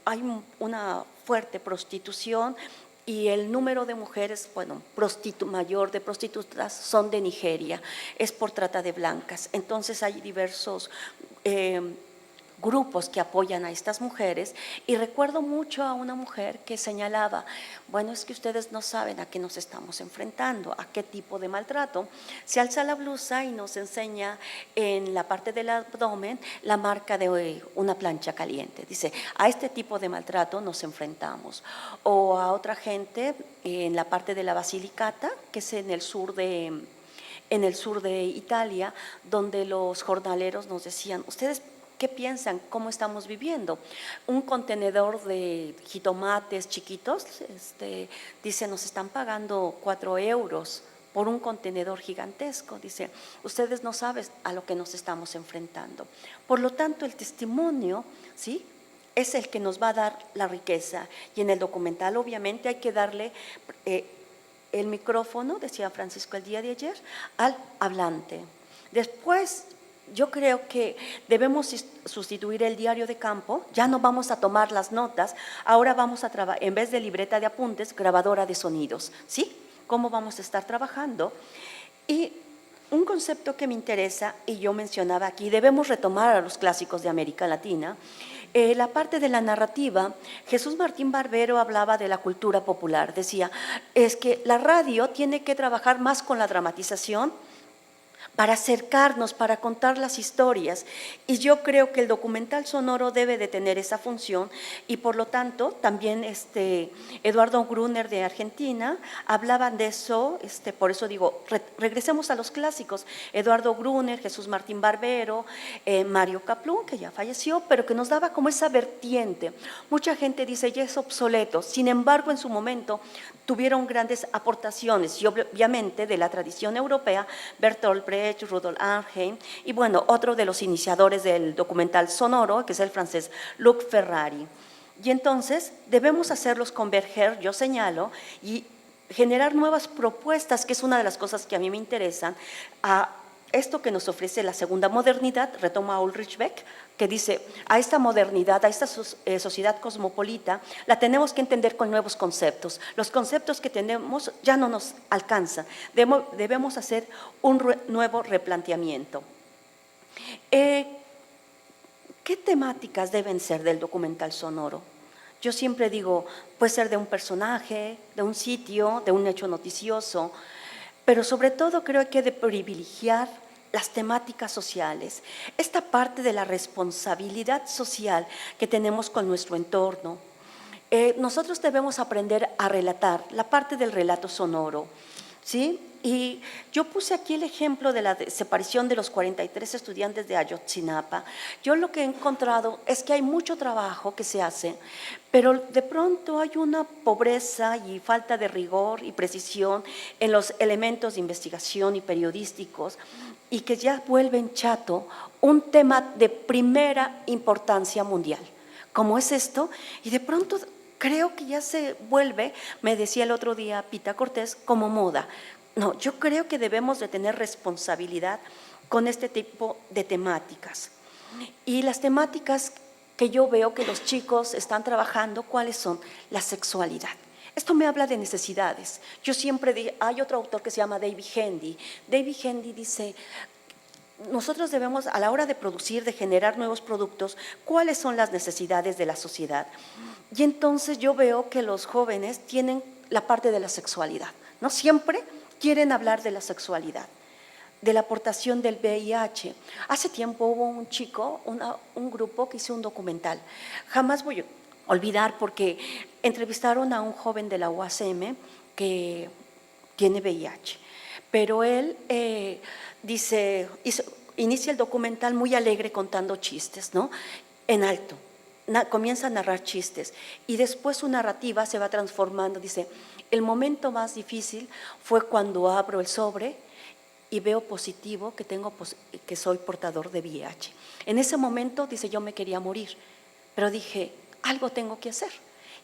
hay una fuerte prostitución y el número de mujeres, mayor de prostitutas son de Nigeria, es por trata de blancas. Entonces hay diversos grupos que apoyan a estas mujeres y recuerdo mucho a una mujer que señalaba, bueno, es que ustedes no saben a qué nos estamos enfrentando, a qué tipo de maltrato. Se alza la blusa y nos enseña en la parte del abdomen la marca de una plancha caliente. Dice, a este tipo de maltrato nos enfrentamos. O a otra gente en la parte de la Basilicata, que es en el sur de Italia, donde los jornaleros nos decían, ustedes ¿qué piensan? ¿Cómo estamos viviendo? Un contenedor de jitomates chiquitos, dice, nos están pagando 4 euros por un contenedor gigantesco. Dice, ustedes no saben a lo que nos estamos enfrentando. Por lo tanto, el testimonio, ¿sí?, es el que nos va a dar la riqueza. Y en el documental, obviamente, hay que darle el micrófono, decía Francisco el día de ayer, al hablante. Después, yo creo que debemos sustituir el diario de campo, ya no vamos a tomar las notas, ahora vamos a trabajar, en vez de libreta de apuntes, grabadora de sonidos, ¿sí? ¿Cómo vamos a estar trabajando? Y un concepto que me interesa, y yo mencionaba aquí, debemos retomar a los clásicos de América Latina. La parte de la narrativa, Jesús Martín Barbero hablaba de la cultura popular, decía, es que la radio tiene que trabajar más con la dramatización, para acercarnos, para contar las historias. Y yo creo que el documental sonoro debe de tener esa función y por lo tanto también Eduardo Gruner de Argentina hablaban de eso, por eso digo, regresemos a los clásicos, Eduardo Gruner, Jesús Martín Barbero, Mario Kaplún, que ya falleció, pero que nos daba como esa vertiente. Mucha gente dice, ya es obsoleto, sin embargo en su momento tuvieron grandes aportaciones y obviamente de la tradición europea, Bertolt Brecht, Rudolf Arnhem y bueno, otro de los iniciadores del documental sonoro, que es el francés Luc Ferrari. Y entonces debemos hacerlos converger, yo señalo, y generar nuevas propuestas, que es una de las cosas que a mí me interesan, a esto que nos ofrece la segunda modernidad, retoma Ulrich Beck, que dice, a esta modernidad, a esta sociedad cosmopolita, la tenemos que entender con nuevos conceptos. Los conceptos que tenemos ya no nos alcanzan, debemos hacer un nuevo replanteamiento. ¿Qué temáticas deben ser del documental sonoro? Yo siempre digo, puede ser de un personaje, de un sitio, de un hecho noticioso, pero sobre todo creo que hay que privilegiar las temáticas sociales, esta parte de la responsabilidad social que tenemos con nuestro entorno. Nosotros debemos aprender a relatar, la parte del relato sonoro, ¿sí? Y yo puse aquí el ejemplo de la desaparición de los 43 estudiantes de Ayotzinapa. Yo lo que he encontrado es que hay mucho trabajo que se hace, pero de pronto hay una pobreza y falta de rigor y precisión en los elementos de investigación y periodísticos y que ya vuelven chato un tema de primera importancia mundial, como es esto, y de pronto creo que ya se vuelve, me decía el otro día Pita Cortés, como moda. No, yo creo que debemos de tener responsabilidad con este tipo de temáticas. Y las temáticas que yo veo que los chicos están trabajando, ¿cuáles son? La sexualidad. Esto me habla de necesidades. Yo siempre digo, hay otro autor que se llama David Hendy. David Hendy dice, nosotros debemos, a la hora de producir, de generar nuevos productos, cuáles son las necesidades de la sociedad. Y entonces yo veo que los jóvenes tienen la parte de la sexualidad, ¿no? Siempre quieren hablar de la sexualidad, de la aportación del VIH. Hace tiempo hubo un chico, un grupo que hizo un documental. Jamás voy a olvidar porque entrevistaron a un joven de la UACM que tiene VIH, pero él inicia el documental muy alegre contando chistes, ¿no? En alto. Comienza a narrar chistes y después su narrativa se va transformando. Dice, el momento más difícil fue cuando abro el sobre y veo positivo que soy portador de VIH. En ese momento, dice, yo me quería morir, pero dije, algo tengo que hacer.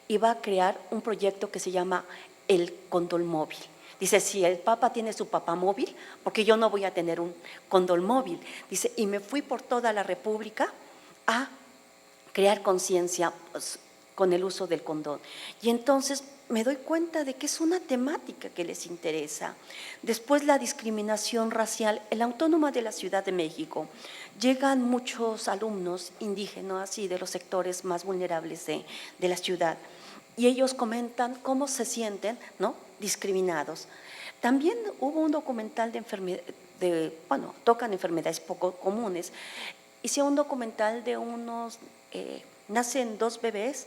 Y va a crear un proyecto que se llama el Condón Móvil. Dice, si el Papa tiene su papamóvil, porque yo no voy a tener un condón móvil. Dice, y me fui por toda la República a crear conciencia, pues, con el uso del condón. Y entonces me doy cuenta de que es una temática que les interesa. Después, la discriminación racial. En la Autónoma de la Ciudad de México llegan muchos alumnos indígenas y de los sectores más vulnerables de la ciudad. Y ellos comentan cómo se sienten, ¿no?, discriminados. También hubo un documental tocan enfermedades poco comunes. Hice un documental de nacen 2 bebés,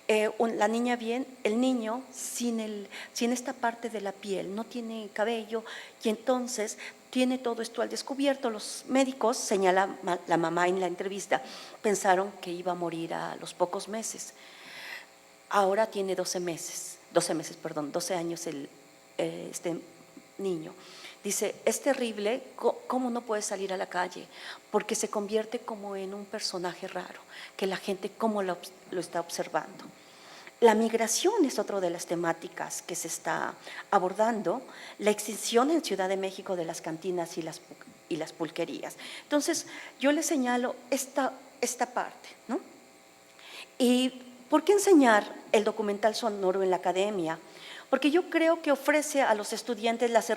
la niña bien, el niño sin esta parte de la piel, no tiene cabello, y entonces tiene todo esto al descubierto. Los médicos, señala la mamá en la entrevista, pensaron que iba a morir a los pocos meses. Ahora tiene 12 años este niño. Dice, es terrible cómo no puede salir a la calle, porque se convierte como en un personaje raro, que la gente cómo lo está observando. La migración es otra de las temáticas que se está abordando, la extinción en Ciudad de México de las cantinas y las pulquerías. Entonces, yo les señalo esta parte, ¿no? ¿Y por qué enseñar el documental sonoro en la academia? Porque yo creo que ofrece a los estudiantes las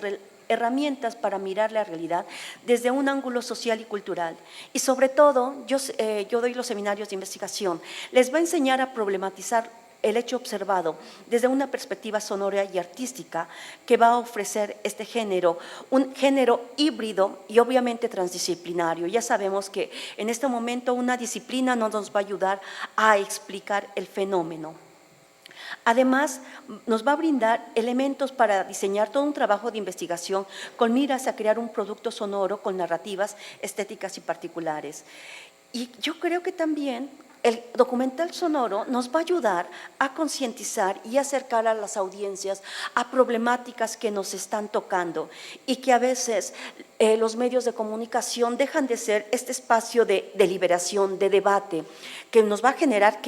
herramientas para mirar la realidad desde un ángulo social y cultural. Y sobre todo, yo doy los seminarios de investigación, les va a enseñar a problematizar el hecho observado desde una perspectiva sonora y artística que va a ofrecer este género, un género híbrido y obviamente transdisciplinario. Ya sabemos que en este momento una disciplina no nos va a ayudar a explicar el fenómeno. Además, nos va a brindar elementos para diseñar todo un trabajo de investigación con miras a crear un producto sonoro con narrativas estéticas y particulares. Y yo creo que también el documental sonoro nos va a ayudar a concientizar y acercar a las audiencias a problemáticas que nos están tocando y que a veces los medios de comunicación dejan de ser este espacio de deliberación, de debate, que nos va a generar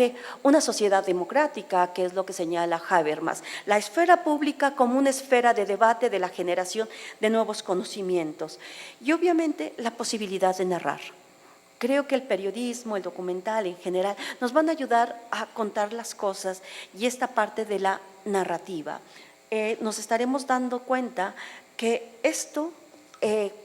una sociedad democrática, que es lo que señala Habermas, la esfera pública como una esfera de debate, de la generación de nuevos conocimientos y obviamente la posibilidad de narrar. Creo que el periodismo, el documental en general, nos van a ayudar a contar las cosas y esta parte de la narrativa. Nos estaremos dando cuenta que esto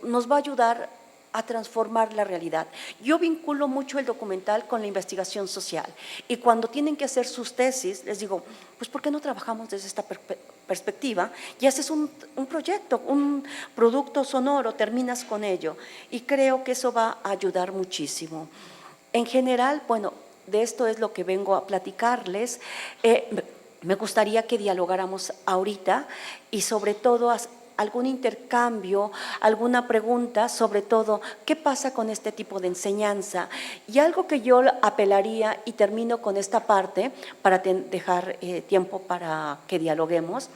nos va a ayudar a transformar la realidad. Yo vinculo mucho el documental con la investigación social y cuando tienen que hacer sus tesis, les digo, pues ¿por qué no trabajamos desde esta perspectiva? Y haces un proyecto, un producto sonoro, terminas con ello y creo que eso va a ayudar muchísimo. En general, bueno, de esto es lo que vengo a platicarles. Me gustaría que dialogáramos ahorita y sobre todo algún intercambio, alguna pregunta, sobre todo, ¿qué pasa con este tipo de enseñanza? Y algo que yo apelaría, y termino con esta parte, para dejar tiempo para que dialoguemos,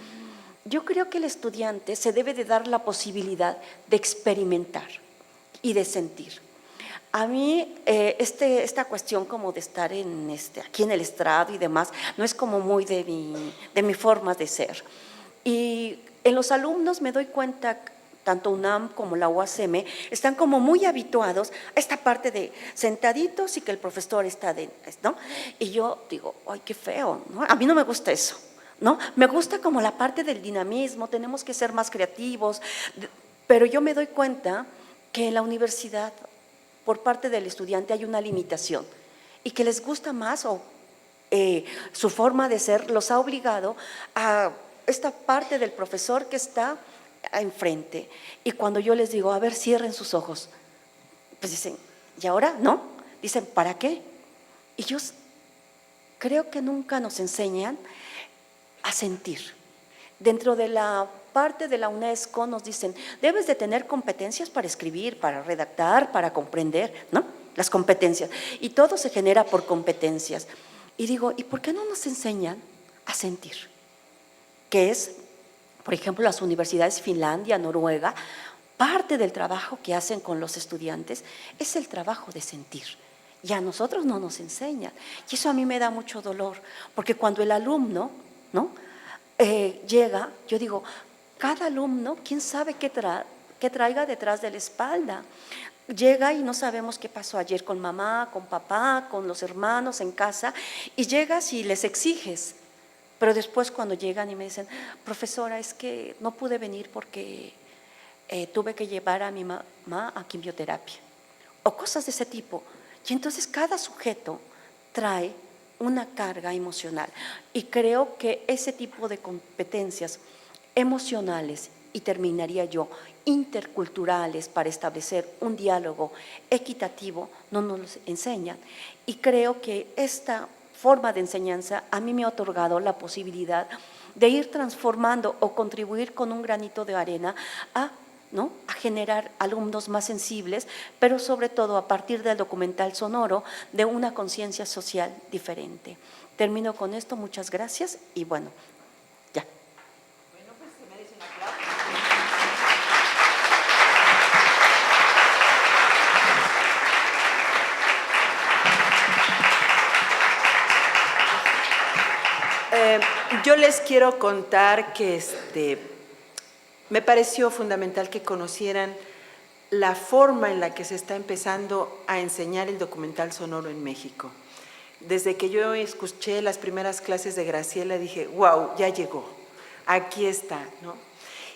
yo creo que el estudiante se debe de dar la posibilidad de experimentar y de sentir. A mí esta cuestión como de estar aquí en el estrado y demás, no es como muy de mi forma de ser. Y en los alumnos me doy cuenta, tanto UNAM como la UACM, están como muy habituados a esta parte de sentaditos y que el profesor está ¿no? Y yo digo, ¡ay, qué feo! ¿no? A mí no me gusta eso, ¿no? Me gusta como la parte del dinamismo, tenemos que ser más creativos, pero yo me doy cuenta que en la universidad, por parte del estudiante, hay una limitación y que les gusta más o su forma de ser los ha obligado a esta parte del profesor que está enfrente. Y cuando yo les digo, a ver, cierren sus ojos, pues dicen, ¿y ahora? ¿No? Dicen, ¿para qué? Y yo creo que nunca nos enseñan a sentir. Dentro de la parte de la UNESCO nos dicen, debes de tener competencias para escribir, para redactar, para comprender, ¿no? Las competencias. Y todo se genera por competencias. Y digo, ¿y por qué no nos enseñan a sentir? Que es, por ejemplo, las universidades Finlandia, Noruega, parte del trabajo que hacen con los estudiantes es el trabajo de sentir. Y a nosotros no nos enseñan. Y eso a mí me da mucho dolor, porque cuando el alumno, ¿no? Llega, yo digo, cada alumno, ¿quién sabe qué traiga detrás de la espalda? Llega y no sabemos qué pasó ayer con mamá, con papá, con los hermanos en casa, y llegas y les exiges. Pero después cuando llegan y me dicen, profesora, es que no pude venir porque tuve que llevar a mi mamá a quimioterapia, o cosas de ese tipo. Y entonces cada sujeto trae una carga emocional. Y creo que ese tipo de competencias emocionales, y terminaría yo, interculturales, para establecer un diálogo equitativo, no nos enseñan. Y creo que esta forma de enseñanza a mí me ha otorgado la posibilidad de ir transformando o contribuir con un granito de arena a generar alumnos más sensibles, pero sobre todo a partir del documental sonoro de una conciencia social diferente. Termino con esto, muchas gracias y bueno, ya. Bueno, pues se merece un aplauso. Yo les quiero contar que me pareció fundamental que conocieran la forma en la que se está empezando a enseñar el documental sonoro en México. Desde que yo escuché las primeras clases de Graciela dije, wow, ya llegó, aquí está, ¿no?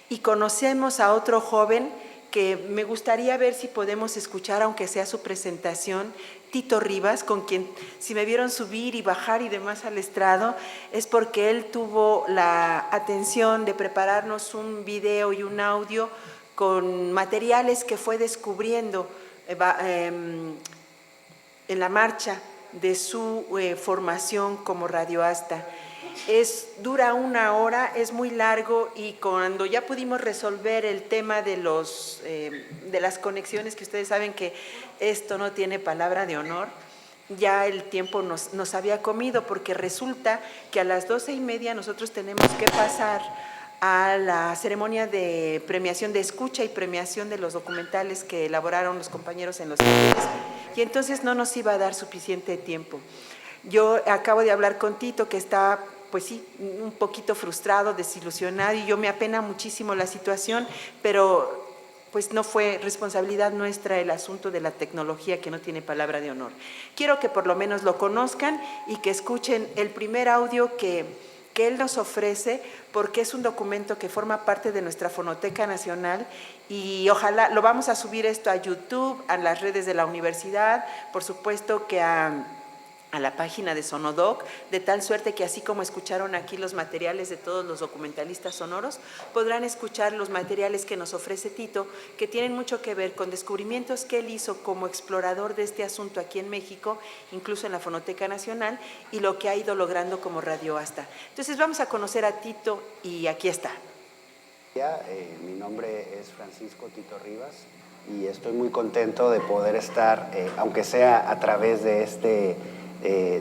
Y conocemos a otro joven que me gustaría ver si podemos escuchar, aunque sea su presentación, Tito Rivas, con quien si me vieron subir y bajar y demás al estrado, es porque él tuvo la atención de prepararnos un video y un audio con materiales que fue descubriendo en la marcha de su formación como radioasta. Dura 1 hora, es muy largo y cuando ya pudimos resolver el tema de las conexiones, que ustedes saben que esto no tiene palabra de honor, ya el tiempo nos había comido, porque resulta que a las 12:30 nosotros tenemos que pasar a la ceremonia de premiación, de escucha y premiación de los documentales que elaboraron los compañeros en los talleres, y entonces no nos iba a dar suficiente tiempo. Yo acabo de hablar con Tito, que está, pues sí, un poquito frustrado, desilusionado, y yo me apena muchísimo la situación, pero pues no fue responsabilidad nuestra el asunto de la tecnología, que no tiene palabra de honor. Quiero que por lo menos lo conozcan y que escuchen el primer audio que él nos ofrece, porque es un documento que forma parte de nuestra Fonoteca Nacional, y ojalá lo vamos a subir esto a YouTube, a las redes de la universidad, por supuesto que a la página de Sonodoc, de tal suerte que así como escucharon aquí los materiales de todos los documentalistas sonoros, podrán escuchar los materiales que nos ofrece Tito, que tienen mucho que ver con descubrimientos que él hizo como explorador de este asunto aquí en México, incluso en la Fonoteca Nacional, y lo que ha ido logrando como radioasta. Entonces vamos a conocer a Tito, y aquí está. Mi nombre es Francisco Tito Rivas y estoy muy contento de poder estar, aunque sea a través de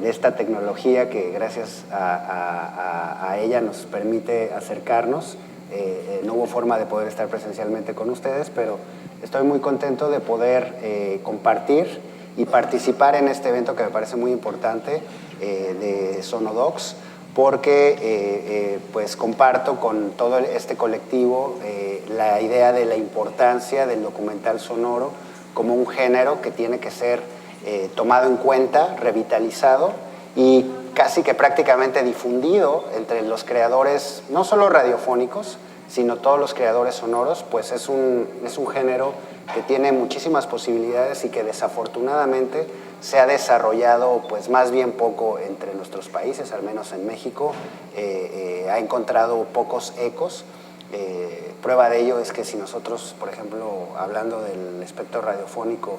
esta tecnología que gracias a ella nos permite acercarnos. No hubo forma de poder estar presencialmente con ustedes, pero estoy muy contento de poder compartir y participar en este evento que me parece muy importante de Sonodocs, porque pues comparto con todo este colectivo la idea de la importancia del documental sonoro como un género que tiene que ser tomado en cuenta, revitalizado y casi que prácticamente difundido entre los creadores, no solo radiofónicos, sino todos los creadores sonoros, pues es un género que tiene muchísimas posibilidades y que desafortunadamente se ha desarrollado pues más bien poco entre nuestros países, al menos en México, ha encontrado pocos ecos. Prueba de ello es que si nosotros, por ejemplo, hablando del espectro radiofónico,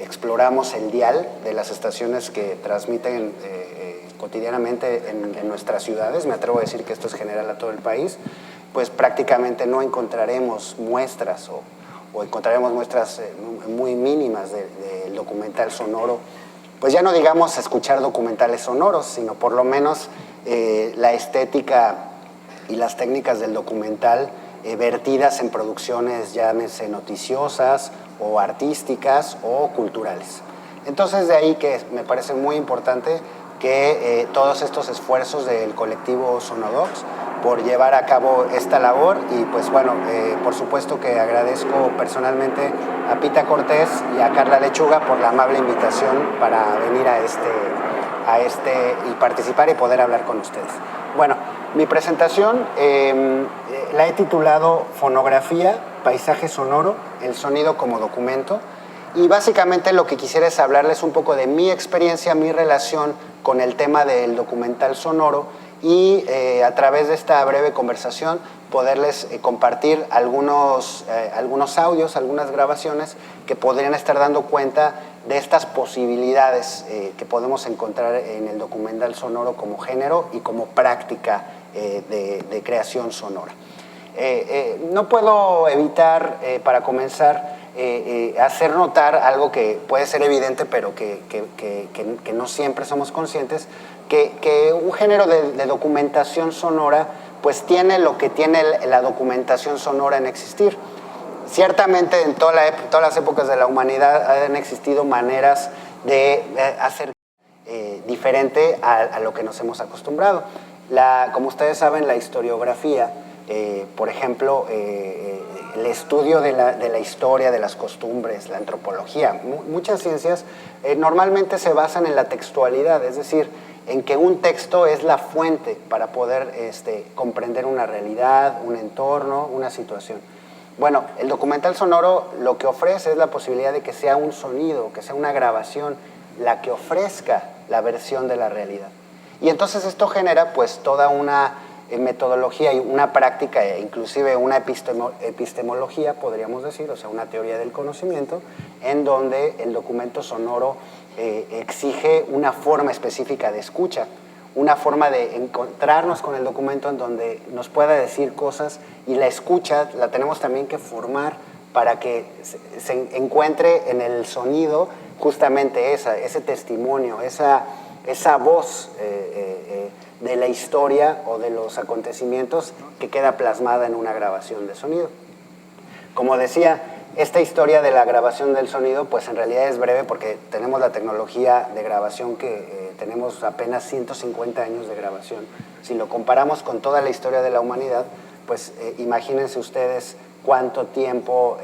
exploramos el dial de las estaciones que transmiten cotidianamente en nuestras ciudades, me atrevo a decir que esto es general a todo el país, pues prácticamente no encontraremos muestras o encontraremos muestras muy mínimas del documental sonoro. Pues ya no digamos escuchar documentales sonoros, sino por lo menos la estética y las técnicas del documental vertidas en producciones, llámese noticiosas o artísticas o culturales. Entonces de ahí que me parece muy importante que todos estos esfuerzos del colectivo Sonodocs por llevar a cabo esta labor y pues bueno, por supuesto que agradezco personalmente a Pita Cortés y a Carla Lechuga por la amable invitación para venir a y participar y poder hablar con ustedes. Bueno, mi presentación la he titulado Fonografía, Paisaje Sonoro, el sonido como documento, y básicamente lo que quisiera es hablarles un poco de mi experiencia, mi relación con el tema del documental sonoro y a través de esta breve conversación poderles compartir algunos audios, algunas grabaciones que podrían estar dando cuenta de estas posibilidades que podemos encontrar en el documental sonoro como género y como práctica de creación sonora. No puedo evitar, para comenzar, hacer notar algo que puede ser evidente, pero que no siempre somos conscientes, que un género de documentación sonora pues tiene lo que tiene la documentación sonora en existir. Ciertamente en todas las épocas de la humanidad han existido maneras de hacer diferente a lo que nos hemos acostumbrado. Como ustedes saben, la historiografía, por ejemplo, el estudio de la historia, de las costumbres, la antropología, muchas ciencias normalmente se basan en la textualidad, es decir, en que un texto es la fuente para poder comprender una realidad, un entorno, una situación. Bueno, el documental sonoro lo que ofrece es la posibilidad de que sea un sonido, que sea una grabación, la que ofrezca la versión de la realidad. Y entonces esto genera pues toda una metodología y una práctica, e inclusive una epistemología, podríamos decir, o sea, una teoría del conocimiento, en donde el documento sonoro exige una forma específica de escucha, una forma de encontrarnos con el documento en donde nos pueda decir cosas, y la escucha la tenemos también que formar para que se encuentre en el sonido justamente ese testimonio, esa voz de la historia o de los acontecimientos que queda plasmada en una grabación de sonido. Como decía, esta historia de la grabación del sonido pues en realidad es breve porque tenemos la tecnología de grabación que tenemos apenas 150 años de grabación. Si lo comparamos con toda la historia de la humanidad, pues imagínense ustedes cuánto tiempo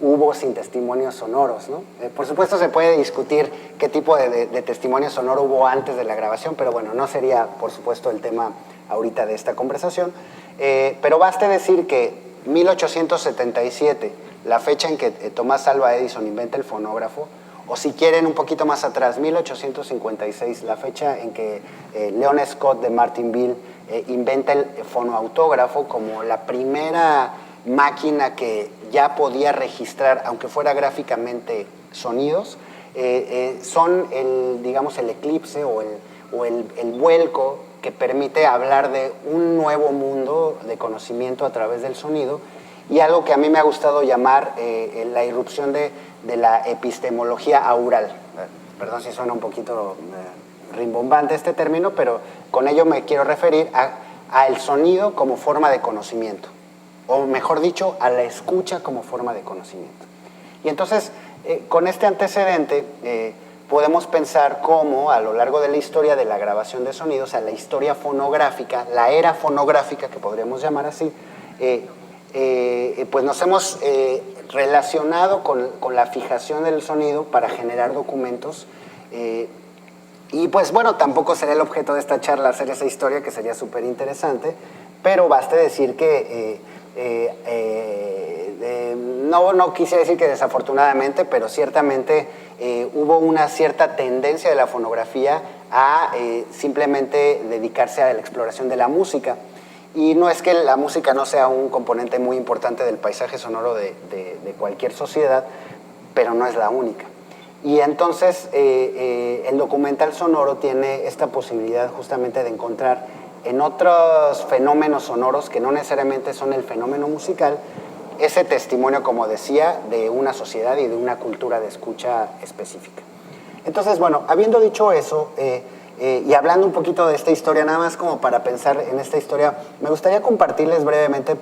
hubo sin testimonios sonoros, ¿no? Por supuesto se puede discutir qué tipo de testimonio sonoro hubo antes de la grabación, pero bueno, no sería por supuesto el tema ahorita de esta conversación, pero baste decir que 1877, la fecha en que Thomas Alva Edison inventa el fonógrafo, o si quieren un poquito más atrás, 1856, la fecha en que Leon Scott de Martinville inventa el fonoautógrafo como la primera máquina que ya podía registrar, aunque fuera gráficamente, sonidos, son el eclipse o el vuelco que permite hablar de un nuevo mundo de conocimiento a través del sonido, y algo que a mí me ha gustado llamar la irrupción de la epistemología aural. Perdón si suena un poquito rimbombante este término, pero con ello me quiero referir al sonido como forma de conocimiento, o mejor dicho, a la escucha como forma de conocimiento. Y entonces, con este antecedente, podemos pensar cómo a lo largo de la historia de la grabación de sonidos, o sea, la historia fonográfica, la era fonográfica, que podríamos llamar así, pues nos hemos relacionado con la fijación del sonido para generar documentos. Y pues bueno, tampoco será el objeto de esta charla hacer esa historia, que sería súper interesante, pero baste decir que no quisiera decir que desafortunadamente, pero ciertamente hubo una cierta tendencia de la fonografía a simplemente dedicarse a la exploración de la música. Y no es que la música no sea un componente muy importante del paisaje sonoro de cualquier sociedad, pero no es la única. Y entonces el documental sonoro tiene esta posibilidad justamente de encontrar en otros fenómenos sonoros que no necesariamente son el fenómeno musical, ese testimonio, como decía, de una sociedad y de una cultura de escucha específica. Entonces, bueno, habiendo dicho eso, y hablando un poquito de esta historia, nada más como para pensar en esta historia, me gustaría compartirles brevemente,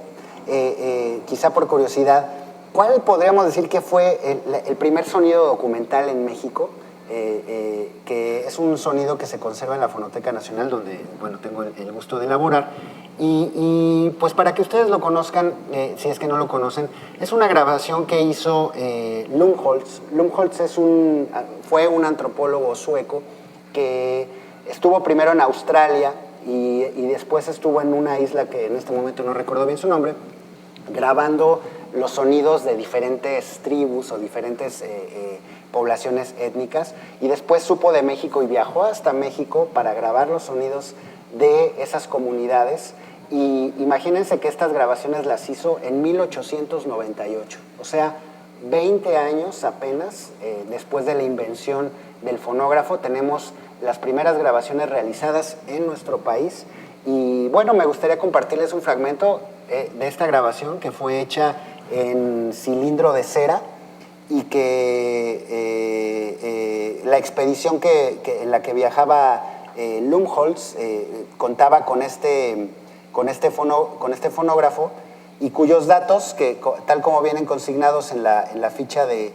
quizá por curiosidad, ¿cuál podríamos decir que fue el primer sonido documental en México? Que es un sonido que se conserva en la Fonoteca Nacional, donde, bueno, tengo el gusto de elaborar. Y pues para que ustedes lo conozcan, si es que no lo conocen, es una grabación que hizo Lumholtz. Lumholtz fue un antropólogo sueco que estuvo primero en Australia y después estuvo en una isla que en este momento no recuerdo bien su nombre, grabando los sonidos de diferentes tribus o diferentes poblaciones étnicas, y después supo de México y viajó hasta México para grabar los sonidos de esas comunidades. Y imagínense que estas grabaciones las hizo en 1898, o sea, 20 años apenas después de la invención del fonógrafo. Tenemos las primeras grabaciones realizadas en nuestro país. Y bueno, me gustaría compartirles un fragmento de esta grabación que fue hecha en cilindro de cera, y que la expedición en la que viajaba Lumholtz contaba con este fonógrafo, y cuyos datos, que tal como vienen consignados en la ficha de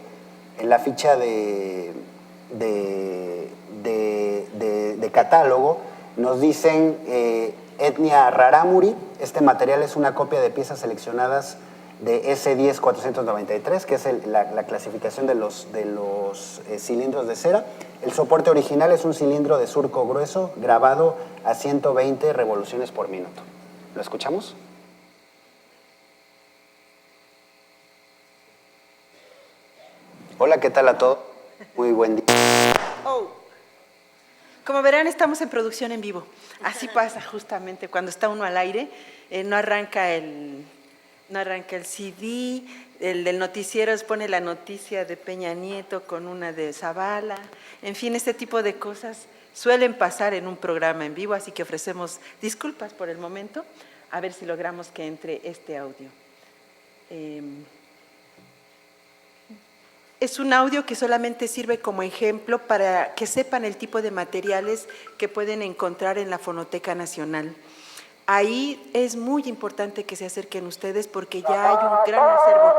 catálogo, nos dicen etnia Rarámuri. Este material es una copia de piezas seleccionadas de S10-493, que es la clasificación de los cilindros de cera. El soporte original es un cilindro de surco grueso grabado a 120 revoluciones por minuto. ¿Lo escuchamos? Hola, ¿qué tal a todos? Muy buen día. Oh. Como verán, estamos en producción en vivo. Así pasa justamente cuando está uno al aire, no arranca el CD, el del noticiero pone la noticia de Peña Nieto con una de Zavala. En fin, este tipo de cosas suelen pasar en un programa en vivo, así que ofrecemos disculpas por el momento, a ver si logramos que entre este audio. Es un audio que solamente sirve como ejemplo para que sepan el tipo de materiales que pueden encontrar en la Fonoteca Nacional. Ahí es muy importante que se acerquen ustedes porque ya hay un gran acervo.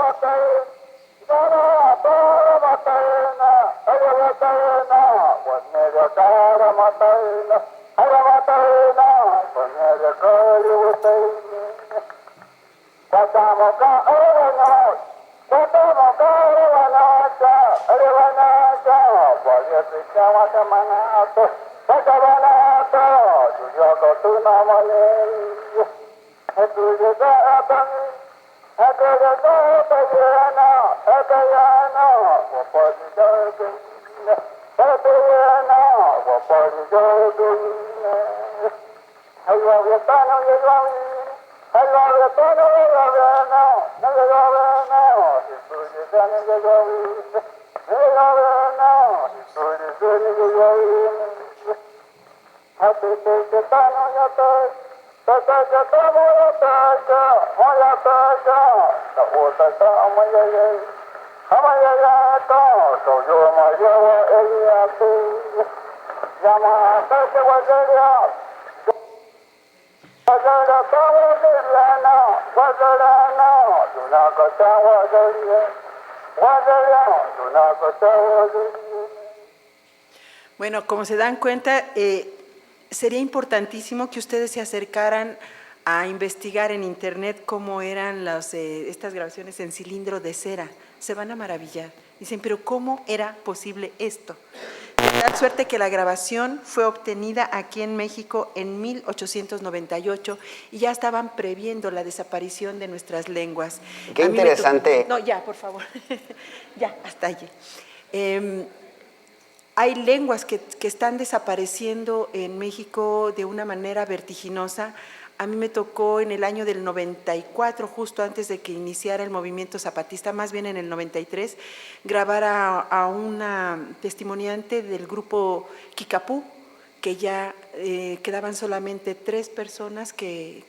Bueno, como se dan cuenta, sería importantísimo que ustedes se acercaran a investigar en internet cómo eran estas grabaciones en cilindro de cera. Se van a maravillar. Dicen, pero ¿cómo era posible esto? De tal suerte que la grabación fue obtenida aquí en México en 1898 y ya estaban previendo la desaparición de nuestras lenguas. Qué A mí me interesante. No, ya, por favor. Ya, hasta allí. Hay lenguas que están desapareciendo en México de una manera vertiginosa. A mí me tocó en el año del 94, justo antes de que iniciara el movimiento zapatista, más bien en el 93, grabar a una testimoniante del grupo Kikapú, que ya quedaban solamente 3 personas que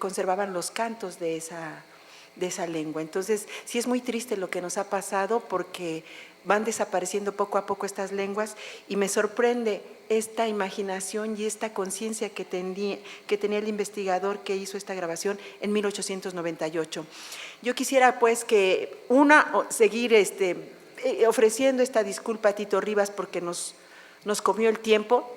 conservaban los cantos de esa lengua. Entonces, sí es muy triste lo que nos ha pasado porque van desapareciendo poco a poco estas lenguas y me sorprende esta imaginación y esta conciencia que tenía el investigador que hizo esta grabación en 1898. Yo quisiera pues que seguir ofreciendo esta disculpa a Tito Rivas porque nos comió el tiempo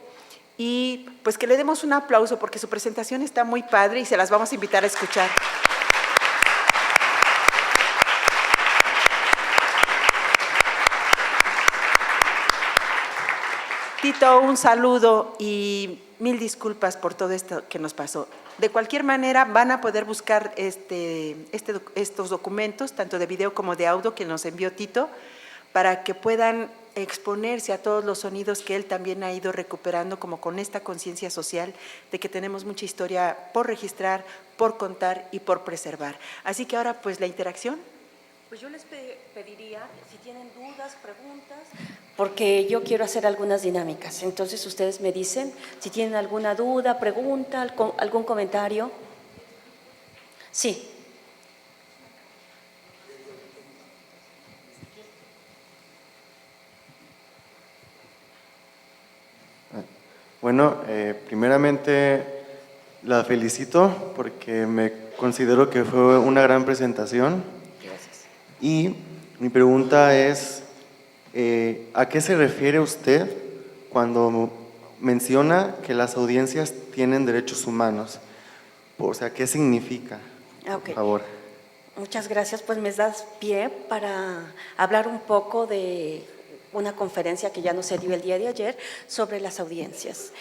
y pues que le demos un aplauso porque su presentación está muy padre y se las vamos a invitar a escuchar. Tito, un saludo y mil disculpas por todo esto que nos pasó. De cualquier manera, van a poder buscar estos documentos, tanto de video como de audio que nos envió Tito, para que puedan exponerse a todos los sonidos que él también ha ido recuperando, como con esta conciencia social de que tenemos mucha historia por registrar, por contar y por preservar. Así que ahora, pues, la interacción. Pues yo les pediría, si tienen dudas, preguntas, porque yo quiero hacer algunas dinámicas. Entonces ustedes me dicen si tienen alguna duda, pregunta, algún comentario. Sí. Bueno, primeramente la felicito porque me considero que fue una gran presentación. Gracias. Y mi pregunta es, ¿a qué se refiere usted cuando menciona que las audiencias tienen derechos humanos? O sea, ¿qué significa? Okay. Por favor. Muchas gracias. Pues me das pie para hablar un poco de una conferencia que ya no se dio el día de ayer sobre las audiencias.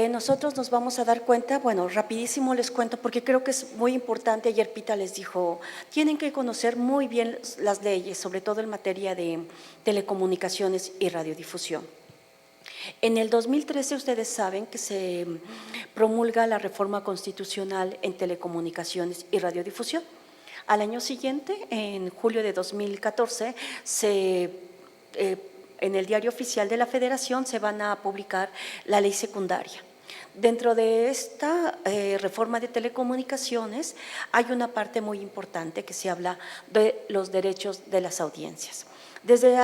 Nosotros nos vamos a dar cuenta, bueno, rapidísimo les cuento porque creo que es muy importante. Ayer Pita les dijo, tienen que conocer muy bien las leyes, sobre todo en materia de telecomunicaciones y radiodifusión. En el 2013 ustedes saben que se promulga la reforma constitucional en telecomunicaciones y radiodifusión. Al año siguiente, en julio de 2014, en el Diario Oficial de la Federación se van a publicar la ley secundaria. Dentro de esta reforma de telecomunicaciones hay una parte muy importante que se habla de los derechos de las audiencias. Desde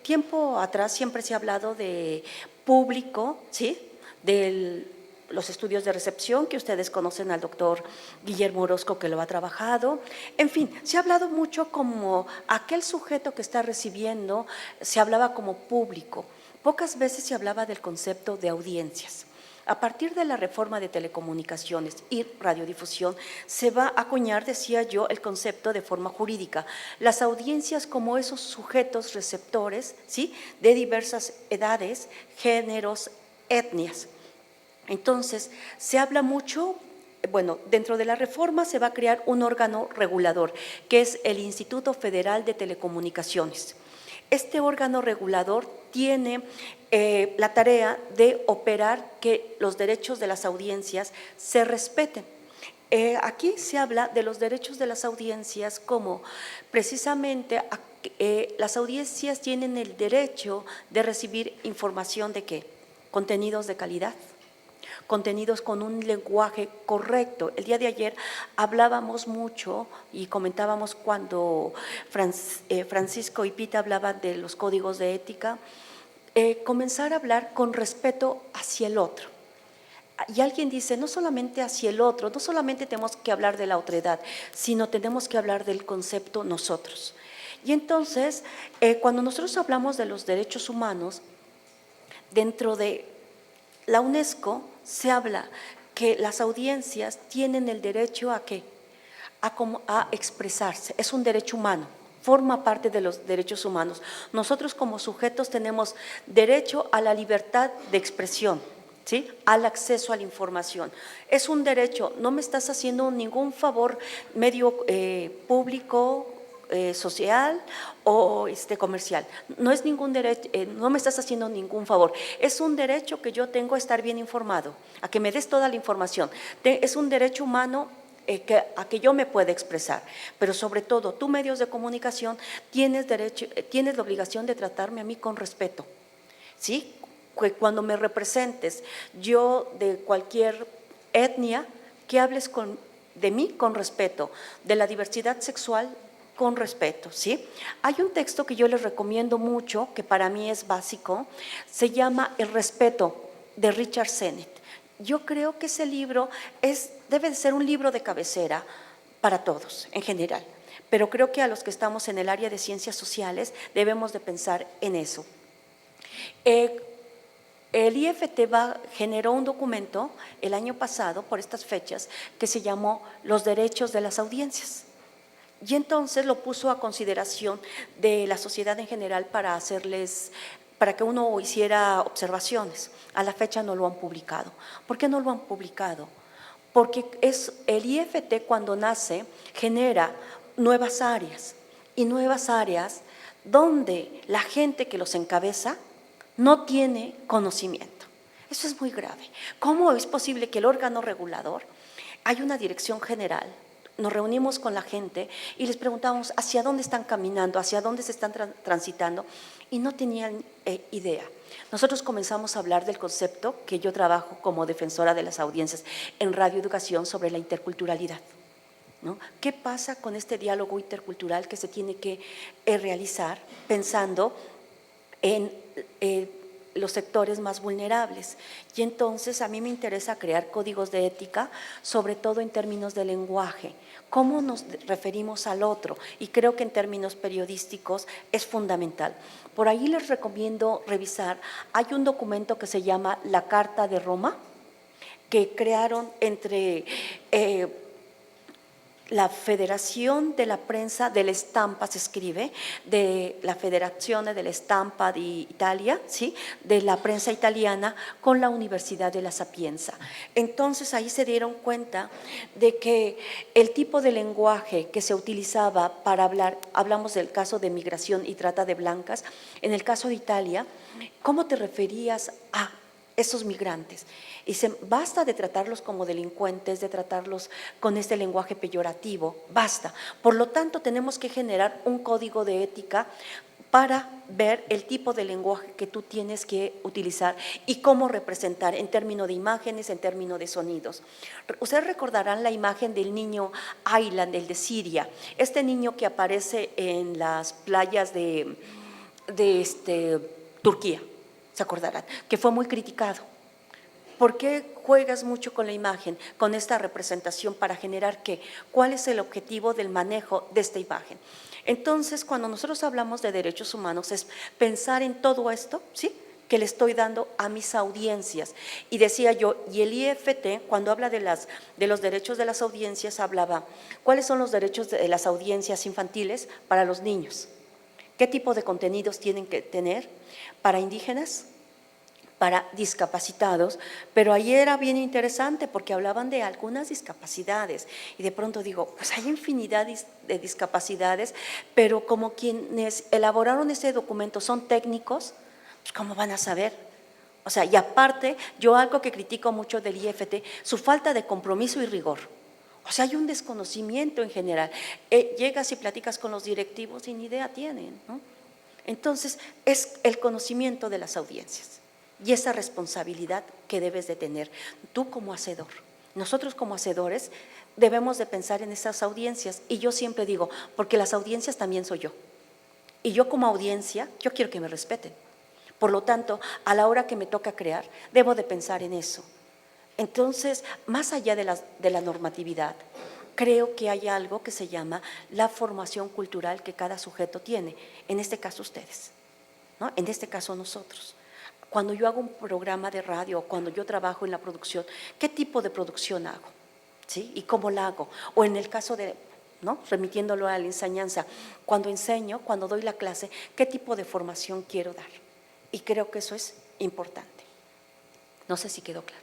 tiempo atrás siempre se ha hablado de público, ¿sí?, de los estudios de recepción, que ustedes conocen al doctor Guillermo Orozco, que lo ha trabajado. En fin, se ha hablado mucho como aquel sujeto que está recibiendo, se hablaba como público. Pocas veces se hablaba del concepto de audiencias. A partir de la reforma de telecomunicaciones y radiodifusión, se va a acuñar, decía yo, el concepto de forma jurídica. Las audiencias como esos sujetos receptores, ¿sí?, de diversas edades, géneros, etnias. Entonces, se habla mucho, bueno, dentro de la reforma se va a crear un órgano regulador, que es el Instituto Federal de Telecomunicaciones. Este órgano regulador tiene la tarea de operar que los derechos de las audiencias se respeten. Aquí se habla de los derechos de las audiencias como precisamente las audiencias tienen el derecho de recibir información de ¿qué? Contenidos de calidad, contenidos con un lenguaje correcto. El día de ayer hablábamos mucho y comentábamos cuando Francisco y Pita hablaban de los códigos de ética, comenzar a hablar con respeto hacia el otro. Y alguien dice, no solamente hacia el otro, no solamente tenemos que hablar de la otredad, sino tenemos que hablar del concepto nosotros. Y entonces, cuando nosotros hablamos de los derechos humanos, dentro de la UNESCO se habla que las audiencias tienen el derecho a ¿qué? A expresarse, es un derecho humano, forma parte de los derechos humanos. Nosotros como sujetos tenemos derecho a la libertad de expresión, ¿sí? Al acceso a la información. Es un derecho, no me estás haciendo ningún favor medio público, social o comercial. No es ningún derecho, no me estás haciendo ningún favor. Es un derecho que yo tengo a estar bien informado, a que me des toda la información. Es un derecho humano a que yo me pueda expresar, pero sobre todo, tú medios de comunicación tienes derecho, tienes la obligación de tratarme a mí con respeto, ¿sí? Que cuando me representes, yo de cualquier etnia, que hables de mí con respeto, de la diversidad sexual con respeto, ¿sí? Hay un texto que yo les recomiendo mucho, que para mí es básico, se llama El respeto, de Richard Sennett. Yo creo que ese libro debe de ser un libro de cabecera para todos, en general, pero creo que a los que estamos en el área de ciencias sociales debemos de pensar en eso. El IFT generó un documento el año pasado, por estas fechas, que se llamó Los derechos de las audiencias. Y entonces lo puso a consideración de la sociedad en general para que uno hiciera observaciones. A la fecha no lo han publicado. ¿Por qué no lo han publicado? Porque el IFT cuando nace genera nuevas áreas, y nuevas áreas donde la gente que los encabeza no tiene conocimiento. Eso es muy grave. ¿Cómo es posible que el órgano regulador, hay una dirección general, nos reunimos con la gente y les preguntamos hacia dónde están caminando, hacia dónde se están transitando, y no tenían idea? Nosotros comenzamos a hablar del concepto que yo trabajo como defensora de las audiencias en Radio Educación sobre la interculturalidad, ¿no? ¿Qué pasa con este diálogo intercultural que se tiene que realizar pensando en los sectores más vulnerables? Y entonces a mí me interesa crear códigos de ética, sobre todo en términos de lenguaje, cómo nos referimos al otro, y creo que en términos periodísticos es fundamental. Por ahí les recomiendo revisar, hay un documento que se llama La Carta de Roma, que crearon entre la Federación de la Prensa della Stampa, se escribe, de la Federazione della Stampa di Italia, ¿sí? De la prensa italiana, con la Universidad de la Sapienza. Entonces ahí se dieron cuenta de que el tipo de lenguaje que se utilizaba para hablar, hablamos del caso de migración y trata de blancas, en el caso de Italia, ¿cómo te referías a esos migrantes? Y basta de tratarlos como delincuentes, de tratarlos con este lenguaje peyorativo, basta. Por lo tanto, tenemos que generar un código de ética para ver el tipo de lenguaje que tú tienes que utilizar y cómo representar en términos de imágenes, en términos de sonidos. Ustedes recordarán la imagen del niño Aylan, el de Siria, este niño que aparece en las playas de Turquía, se acordarán, que fue muy criticado. ¿Por qué juegas mucho con la imagen, con esta representación para generar qué? ¿Cuál es el objetivo del manejo de esta imagen? Entonces, cuando nosotros hablamos de derechos humanos es pensar en todo esto, ¿sí?, que le estoy dando a mis audiencias. Y decía yo, y el IFT, cuando habla de los derechos de las audiencias, hablaba, ¿cuáles son los derechos de las audiencias infantiles para los niños? ¿Qué tipo de contenidos tienen que tener para indígenas? Para discapacitados, pero ahí era bien interesante porque hablaban de algunas discapacidades y de pronto digo, pues hay infinidad de discapacidades, pero como quienes elaboraron ese documento son técnicos, pues ¿cómo van a saber? O sea, y aparte, yo algo que critico mucho del IFT, su falta de compromiso y rigor. O sea, hay un desconocimiento en general. Llegas y platicas con los directivos y ni idea tienen, ¿no? Entonces, es el conocimiento de las audiencias. Y esa responsabilidad que debes de tener tú como hacedor. Nosotros como hacedores debemos de pensar en esas audiencias, y yo siempre digo, porque las audiencias también soy yo, y yo como audiencia, yo quiero que me respeten. Por lo tanto, a la hora que me toca crear, debo de pensar en eso. Entonces, más allá de la normatividad, creo que hay algo que se llama la formación cultural que cada sujeto tiene, en este caso ustedes, ¿no? En este caso nosotros. Cuando yo hago un programa de radio, cuando yo trabajo en la producción, ¿qué tipo de producción hago? ¿Sí? ¿Y cómo la hago? O en el caso de ¿no? Remitiéndolo a la enseñanza. Cuando enseño, cuando doy la clase, ¿qué tipo de formación quiero dar? Y creo que eso es importante. No sé si quedó claro.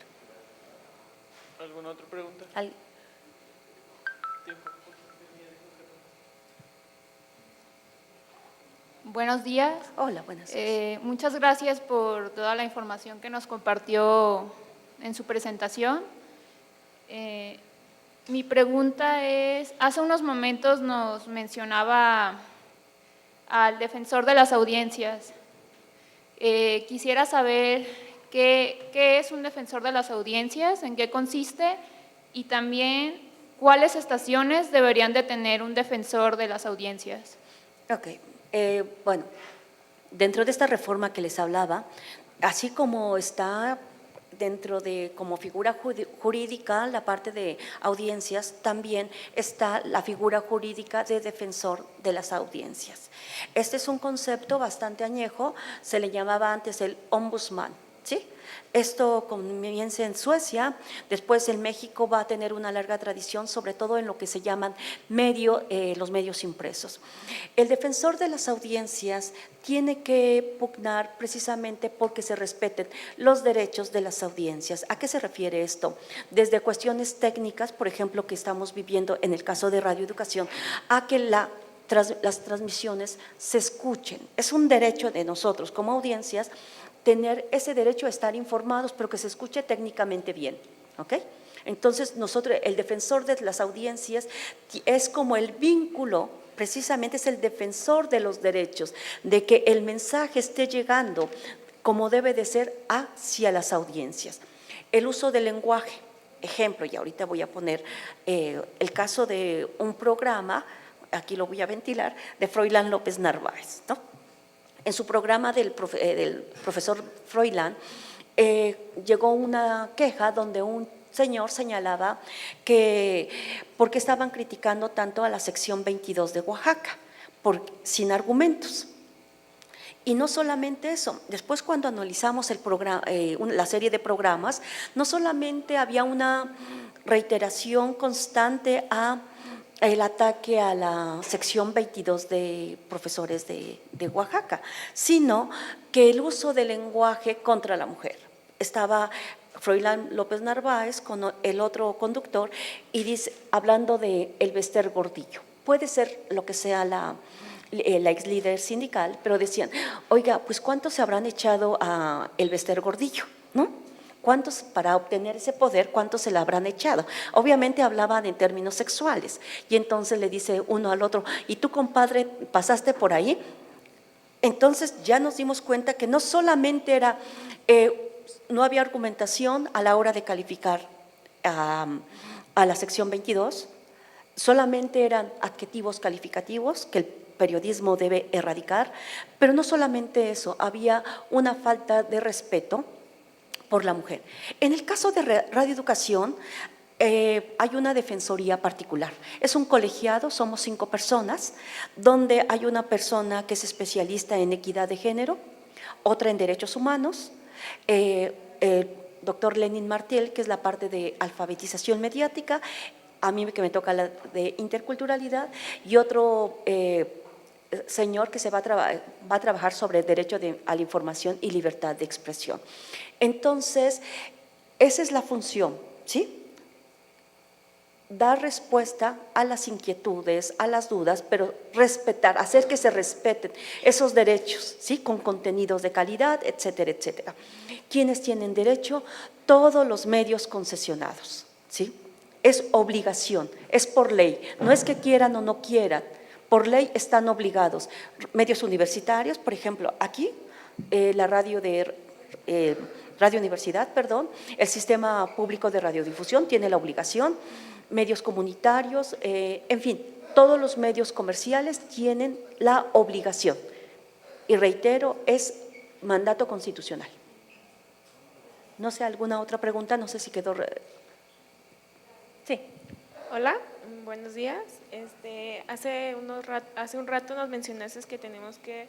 ¿Alguna otra pregunta? Buenos días. Hola, buenas días. Muchas gracias por toda la información que nos compartió en su presentación. Mi pregunta es, hace unos momentos nos mencionaba al defensor de las audiencias. Quisiera saber qué es un defensor de las audiencias, en qué consiste y también cuáles estaciones deberían de tener un defensor de las audiencias. Ok, bueno, dentro de esta reforma que les hablaba, así como está dentro de como figura jurídica la parte de audiencias, también está la figura jurídica de defensor de las audiencias. Este es un concepto bastante añejo, se le llamaba antes el ombudsman, ¿sí? Esto comienza en Suecia, después en México va a tener una larga tradición, sobre todo en lo que se llaman los medios impresos. El defensor de las audiencias tiene que pugnar precisamente porque se respeten los derechos de las audiencias. ¿A qué se refiere esto? Desde cuestiones técnicas, por ejemplo, que estamos viviendo en el caso de radioeducación, a que las transmisiones se escuchen. Es un derecho de nosotros como audiencias tener ese derecho a estar informados, pero que se escuche técnicamente bien, ¿ok? Entonces, nosotros, el defensor de las audiencias es como el vínculo, precisamente es el defensor de los derechos, de que el mensaje esté llegando como debe de ser hacia las audiencias. El uso del lenguaje, ejemplo, y ahorita voy a poner el caso de un programa, aquí lo voy a ventilar, de Froilán López Narváez, ¿no? En su programa del profesor Froilán llegó una queja donde un señor señalaba que por qué estaban criticando tanto a la sección 22 de Oaxaca, sin argumentos. Y no solamente eso, después cuando analizamos el programa, la serie de programas, no solamente había una reiteración constante a el ataque a la sección 22 de profesores de Oaxaca, sino que el uso del lenguaje contra la mujer. Estaba Froilán López Narváez con el otro conductor y dice, hablando de el Bester Gordillo. Puede ser lo que sea la ex líder sindical, pero decían, oiga, pues ¿cuántos se habrán echado a el Bester Gordillo? ¿No? ¿Cuántos, para obtener ese poder, cuántos se le habrán echado? Obviamente hablaban en términos sexuales y entonces le dice uno al otro, ¿y tú, compadre, pasaste por ahí? Entonces ya nos dimos cuenta que no solamente era, no había argumentación a la hora de calificar a la sección 22, solamente eran adjetivos calificativos que el periodismo debe erradicar, pero no solamente eso, había una falta de respeto por la mujer. En el caso de radioeducación, hay una defensoría particular. Es un colegiado, somos 5 personas, donde hay una persona que es especialista en equidad de género, otra en derechos humanos, el doctor Lenin Martiel, que es la parte de alfabetización mediática, a mí que me toca la de interculturalidad, y otro señor que va a trabajar sobre el derecho a la información y libertad de expresión. Entonces, esa es la función, ¿sí? Dar respuesta a las inquietudes, a las dudas, pero respetar, hacer que se respeten esos derechos, ¿sí? Con contenidos de calidad, etcétera, etcétera. ¿Quiénes tienen derecho? Todos los medios concesionados, ¿sí? Es obligación, es por ley, no es que quieran o no quieran, por ley están obligados. Medios universitarios, por ejemplo, aquí, la radio Universidad, el sistema público de radiodifusión tiene la obligación, medios comunitarios, en fin, todos los medios comerciales tienen la obligación. Y reitero, es mandato constitucional. No sé, ¿alguna otra pregunta? No sé si quedó… Sí. Hola, buenos días. Hace un rato nos mencionaste que tenemos que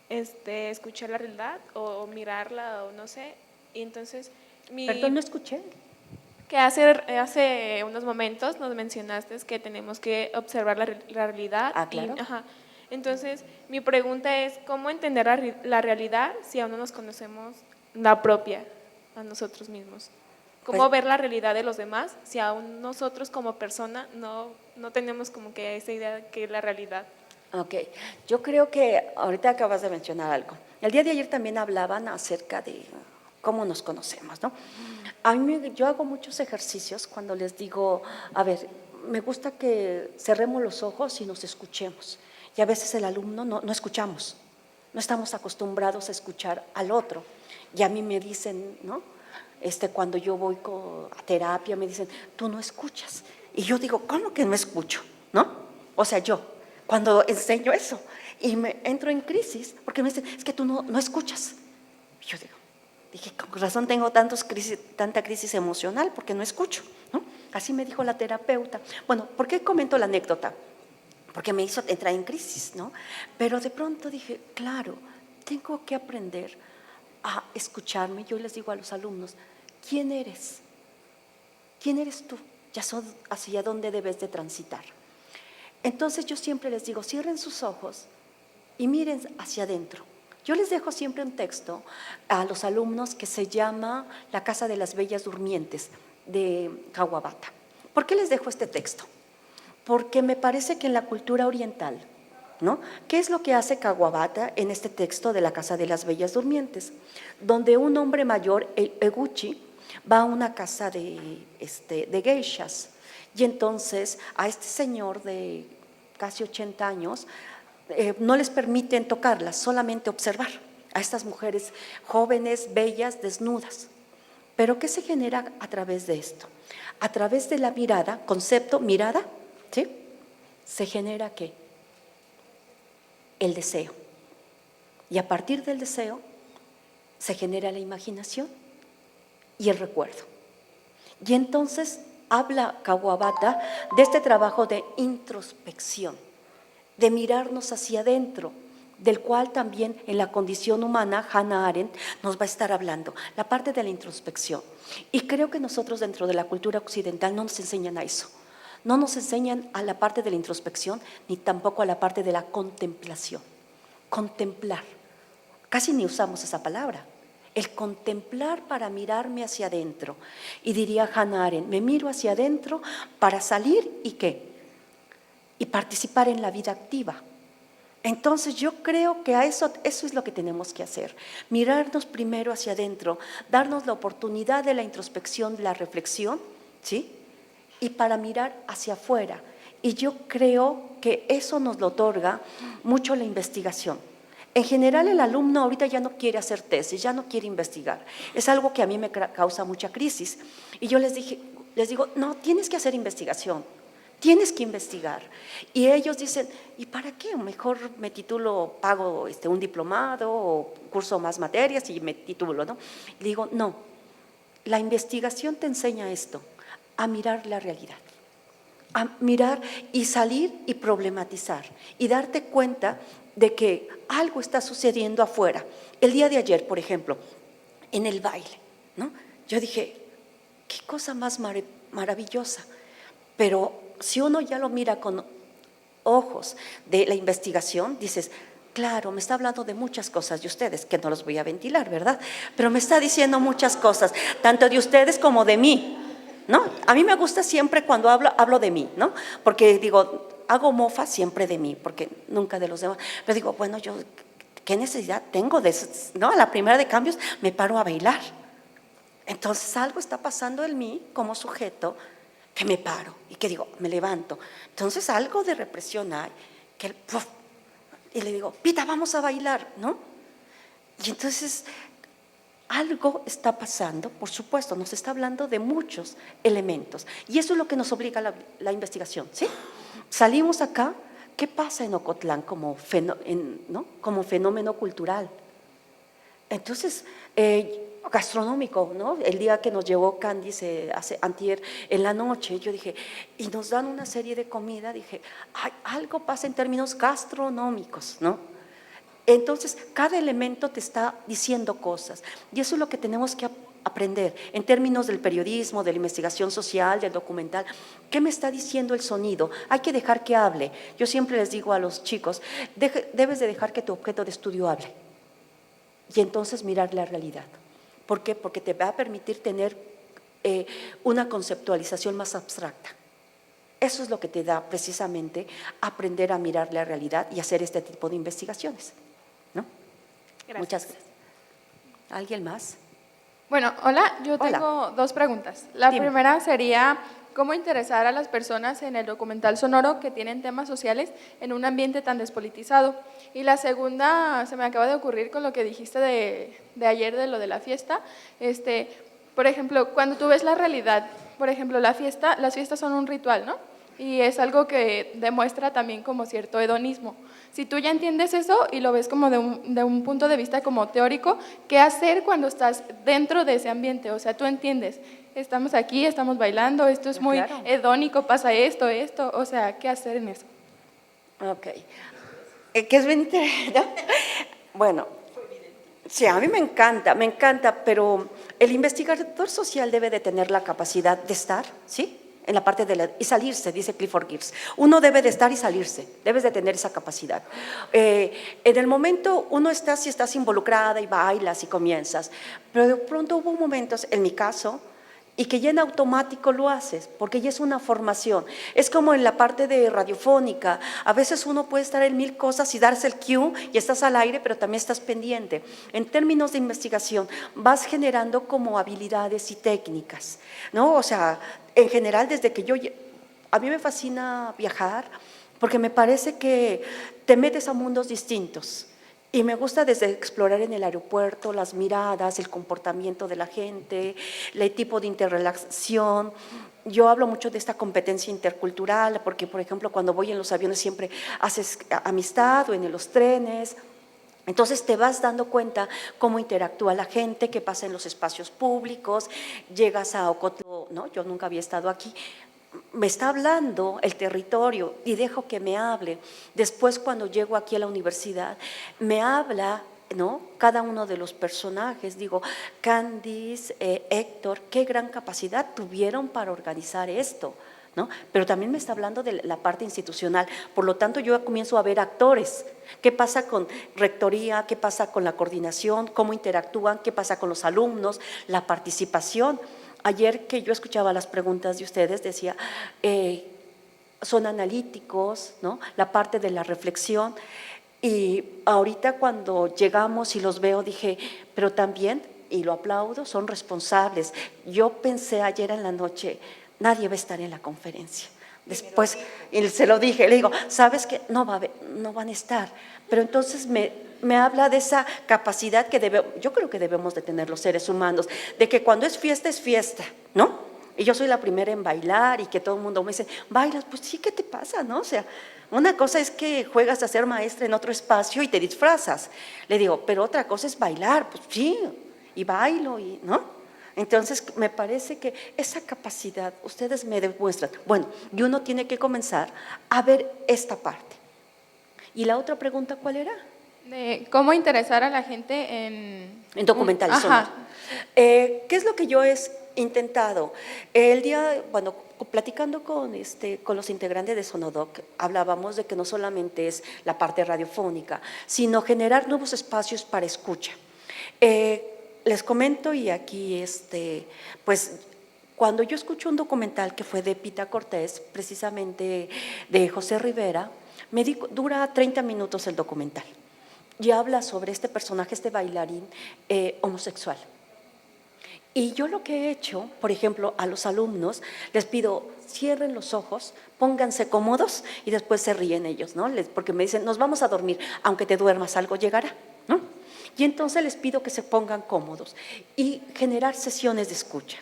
escuchar la realidad o mirarla o no sé. Y entonces, Perdón, no escuché. que hace unos momentos nos mencionaste que tenemos que observar la realidad. Claro. Ajá. Entonces, mi pregunta es, ¿cómo entender la realidad si aún no nos conocemos la propia a nosotros mismos? ¿Cómo Pues, ver la realidad de los demás si aún nosotros como persona no tenemos como que esa idea de que es la realidad? Ok, yo creo que ahorita acabas de mencionar algo. El día de ayer también hablaban acerca de cómo nos conocemos, ¿no? Yo hago muchos ejercicios cuando les digo, a ver, me gusta que cerremos los ojos y nos escuchemos. Y a veces el alumno no escuchamos, no estamos acostumbrados a escuchar al otro. Y a mí me dicen, ¿no? Cuando yo voy a terapia, me dicen, tú no escuchas. Y yo digo, ¿cómo que no escucho? ¿No? O sea, yo, cuando enseño eso, y me entro en crisis, porque me dicen, es que tú no escuchas. Y yo dije, con razón tengo tanta crisis emocional, porque no escucho, ¿no? Así me dijo la terapeuta. Bueno, ¿por qué comento la anécdota? Porque me hizo entrar en crisis, ¿no? Pero de pronto dije, claro, tengo que aprender a escucharme. Yo les digo a los alumnos, ¿quién eres? ¿Quién eres tú? Ya son hacia dónde debes de transitar. Entonces yo siempre les digo, cierren sus ojos y miren hacia adentro. Yo les dejo siempre un texto a los alumnos que se llama La Casa de las Bellas Durmientes de Kawabata. ¿Por qué les dejo este texto? Porque me parece que en la cultura oriental, ¿no? ¿Qué es lo que hace Kawabata en este texto de La Casa de las Bellas Durmientes? Donde un hombre mayor, Eguchi, va a una casa de geishas, y entonces a este señor de casi 80 años no les permiten tocarlas, solamente observar a estas mujeres jóvenes, bellas, desnudas. ¿Pero qué se genera a través de esto? A través de la mirada, concepto mirada, ¿sí? Se genera ¿qué? El deseo. Y a partir del deseo se genera la imaginación y el recuerdo. Y entonces habla Kawabata de este trabajo de introspección, de mirarnos hacia adentro, del cual también en la condición humana Hannah Arendt nos va a estar hablando, la parte de la introspección. Y creo que nosotros dentro de la cultura occidental no nos enseñan a eso. No nos enseñan a la parte de la introspección, ni tampoco a la parte de la contemplación. Contemplar. Casi ni usamos esa palabra. El contemplar para mirarme hacia adentro. Y diría Hannah Arendt, me miro hacia adentro para salir y ¿qué? Y participar en la vida activa. Entonces yo creo que eso es lo que tenemos que hacer. Mirarnos primero hacia adentro, darnos la oportunidad de la introspección, de la reflexión, ¿sí? Y para mirar hacia afuera. Y yo creo que eso nos lo otorga mucho la investigación. En general el alumno ahorita ya no quiere hacer tesis, ya no quiere investigar. Es algo que a mí me causa mucha crisis. Y yo les digo, no, tienes que hacer investigación, tienes que investigar. Y ellos dicen, ¿y para qué? Mejor me titulo, pago un diplomado o curso más materias y me titulo, ¿no? Y digo, no, la investigación te enseña esto, a mirar la realidad, a mirar y salir y problematizar y darte cuenta de que algo está sucediendo afuera. El día de ayer, por ejemplo, en el baile, ¿no? Yo dije, qué cosa más maravillosa, pero si uno ya lo mira con ojos de la investigación, dices, claro, me está hablando de muchas cosas de ustedes, que no los voy a ventilar, ¿verdad? Pero me está diciendo muchas cosas, tanto de ustedes como de mí, ¿no? A mí me gusta siempre cuando hablo de mí, ¿no? Porque digo, hago mofa siempre de mí, porque nunca de los demás. Pero digo, bueno, yo, ¿qué necesidad tengo de eso? ¿No? A la primera de cambios me paro a bailar. Entonces algo está pasando en mí como sujeto que me paro y que digo, me levanto. Entonces algo de represión hay, que ¡puf! Y le digo, Pita, vamos a bailar, ¿no? Y entonces algo está pasando, por supuesto, nos está hablando de muchos elementos. Y eso es lo que nos obliga la investigación, ¿sí? Salimos acá, ¿qué pasa en Ocotlán como fenómeno cultural? Entonces, gastronómico, ¿no? El día que nos llevó Candice antier en la noche, yo dije, y nos dan una serie de comida, dije, ay, algo pasa en términos gastronómicos, ¿no? Entonces, cada elemento te está diciendo cosas y eso es lo que tenemos que aprender en términos del periodismo, de la investigación social, del documental. ¿Qué me está diciendo el sonido? Hay que dejar que hable. Yo siempre les digo a los chicos, debes de dejar que tu objeto de estudio hable y entonces mirar la realidad. ¿Por qué? Porque te va a permitir tener una conceptualización más abstracta. Eso es lo que te da precisamente aprender a mirar la realidad y hacer este tipo de investigaciones, ¿no? Gracias. Muchas gracias. ¿Alguien más? Bueno, hola, yo Hola. tengo dos preguntas. La Dime. primera sería, ¿cómo interesar a las personas en el documental sonoro que tienen temas sociales en un ambiente tan despolitizado? Y la segunda, se me acaba de ocurrir con lo que dijiste de ayer, de lo de la fiesta. Por ejemplo, cuando tú ves la realidad, por ejemplo, las fiestas son un ritual, ¿no? Y es algo que demuestra también como cierto hedonismo. Si tú ya entiendes eso y lo ves como de un punto de vista como teórico, ¿qué hacer cuando estás dentro de ese ambiente? O sea, tú entiendes, estamos aquí, estamos bailando, esto es muy Claro. hedónico, pasa esto, o sea, ¿qué hacer en eso? Ok. ¿Qué es bien interesante? Bueno, sí, a mí me encanta, pero el investigador social debe de tener la capacidad de estar, ¿sí? En la parte y salirse, dice Clifford Geertz. Uno debe de estar y salirse, debes de tener esa capacidad. En el momento si estás involucrada y bailas y comienzas, pero de pronto hubo momentos, en mi caso, y que ya en automático lo haces, porque ya es una formación. Es como en la parte de radiofónica, a veces uno puede estar en 1000 cosas y darse el cue y estás al aire, pero también estás pendiente. En términos de investigación, vas generando como habilidades y técnicas, ¿no? O sea, en general, a mí me fascina viajar, porque me parece que te metes a mundos distintos. Y me gusta desde explorar en el aeropuerto las miradas, el comportamiento de la gente, el tipo de interrelación. Yo hablo mucho de esta competencia intercultural, porque, por ejemplo, cuando voy en los aviones siempre haces amistad o en los trenes. Entonces te vas dando cuenta cómo interactúa la gente, qué pasa en los espacios públicos, llegas a Ocotlo, ¿no? Yo nunca había estado aquí. Me está hablando el territorio y dejo que me hable. Después, cuando llego aquí a la universidad, me habla, ¿no? Cada uno de los personajes. Digo, Candice, Héctor, qué gran capacidad tuvieron para organizar esto, ¿no? Pero también me está hablando de la parte institucional. Por lo tanto, yo comienzo a ver actores. ¿Qué pasa con rectoría? ¿Qué pasa con la coordinación? ¿Cómo interactúan? ¿Qué pasa con los alumnos? La participación. Ayer que yo escuchaba las preguntas de ustedes, decía, son analíticos, ¿no? La parte de la reflexión. Y ahorita cuando llegamos y los veo, dije, pero también, y lo aplaudo, son responsables. Yo pensé ayer en la noche, nadie va a estar en la conferencia. Después, y se lo dije, le digo, ¿sabes qué? No van a estar. Pero entonces me habla de esa capacidad que yo creo que debemos de tener los seres humanos, de que cuando es fiesta, ¿no? Y yo soy la primera en bailar y que todo el mundo me dice, ¿bailas? Pues sí, ¿qué te pasa, no? O sea, una cosa es que juegas a ser maestra en otro espacio y te disfrazas. Le digo, pero otra cosa es bailar, pues sí, y bailo, ¿no? Entonces, me parece que esa capacidad ustedes me demuestran. Bueno, y uno tiene que comenzar a ver esta parte. ¿Y la otra pregunta cuál era? De cómo interesar a la gente en documentales. Ajá. ¿Qué es lo que yo he intentado? Platicando con los integrantes de Sonodoc, hablábamos de que no solamente es la parte radiofónica, sino generar nuevos espacios para escucha. Les comento, y aquí, pues, cuando yo escucho un documental que fue de Pita Cortés, precisamente de José Rivera, dura 30 minutos el documental, y habla sobre este personaje, este bailarín homosexual. Y yo lo que he hecho, por ejemplo, a los alumnos, les pido, cierren los ojos, pónganse cómodos y después se ríen ellos, ¿no? Porque me dicen, nos vamos a dormir, aunque te duermas algo llegará, ¿no? Y entonces les pido que se pongan cómodos y generar sesiones de escucha.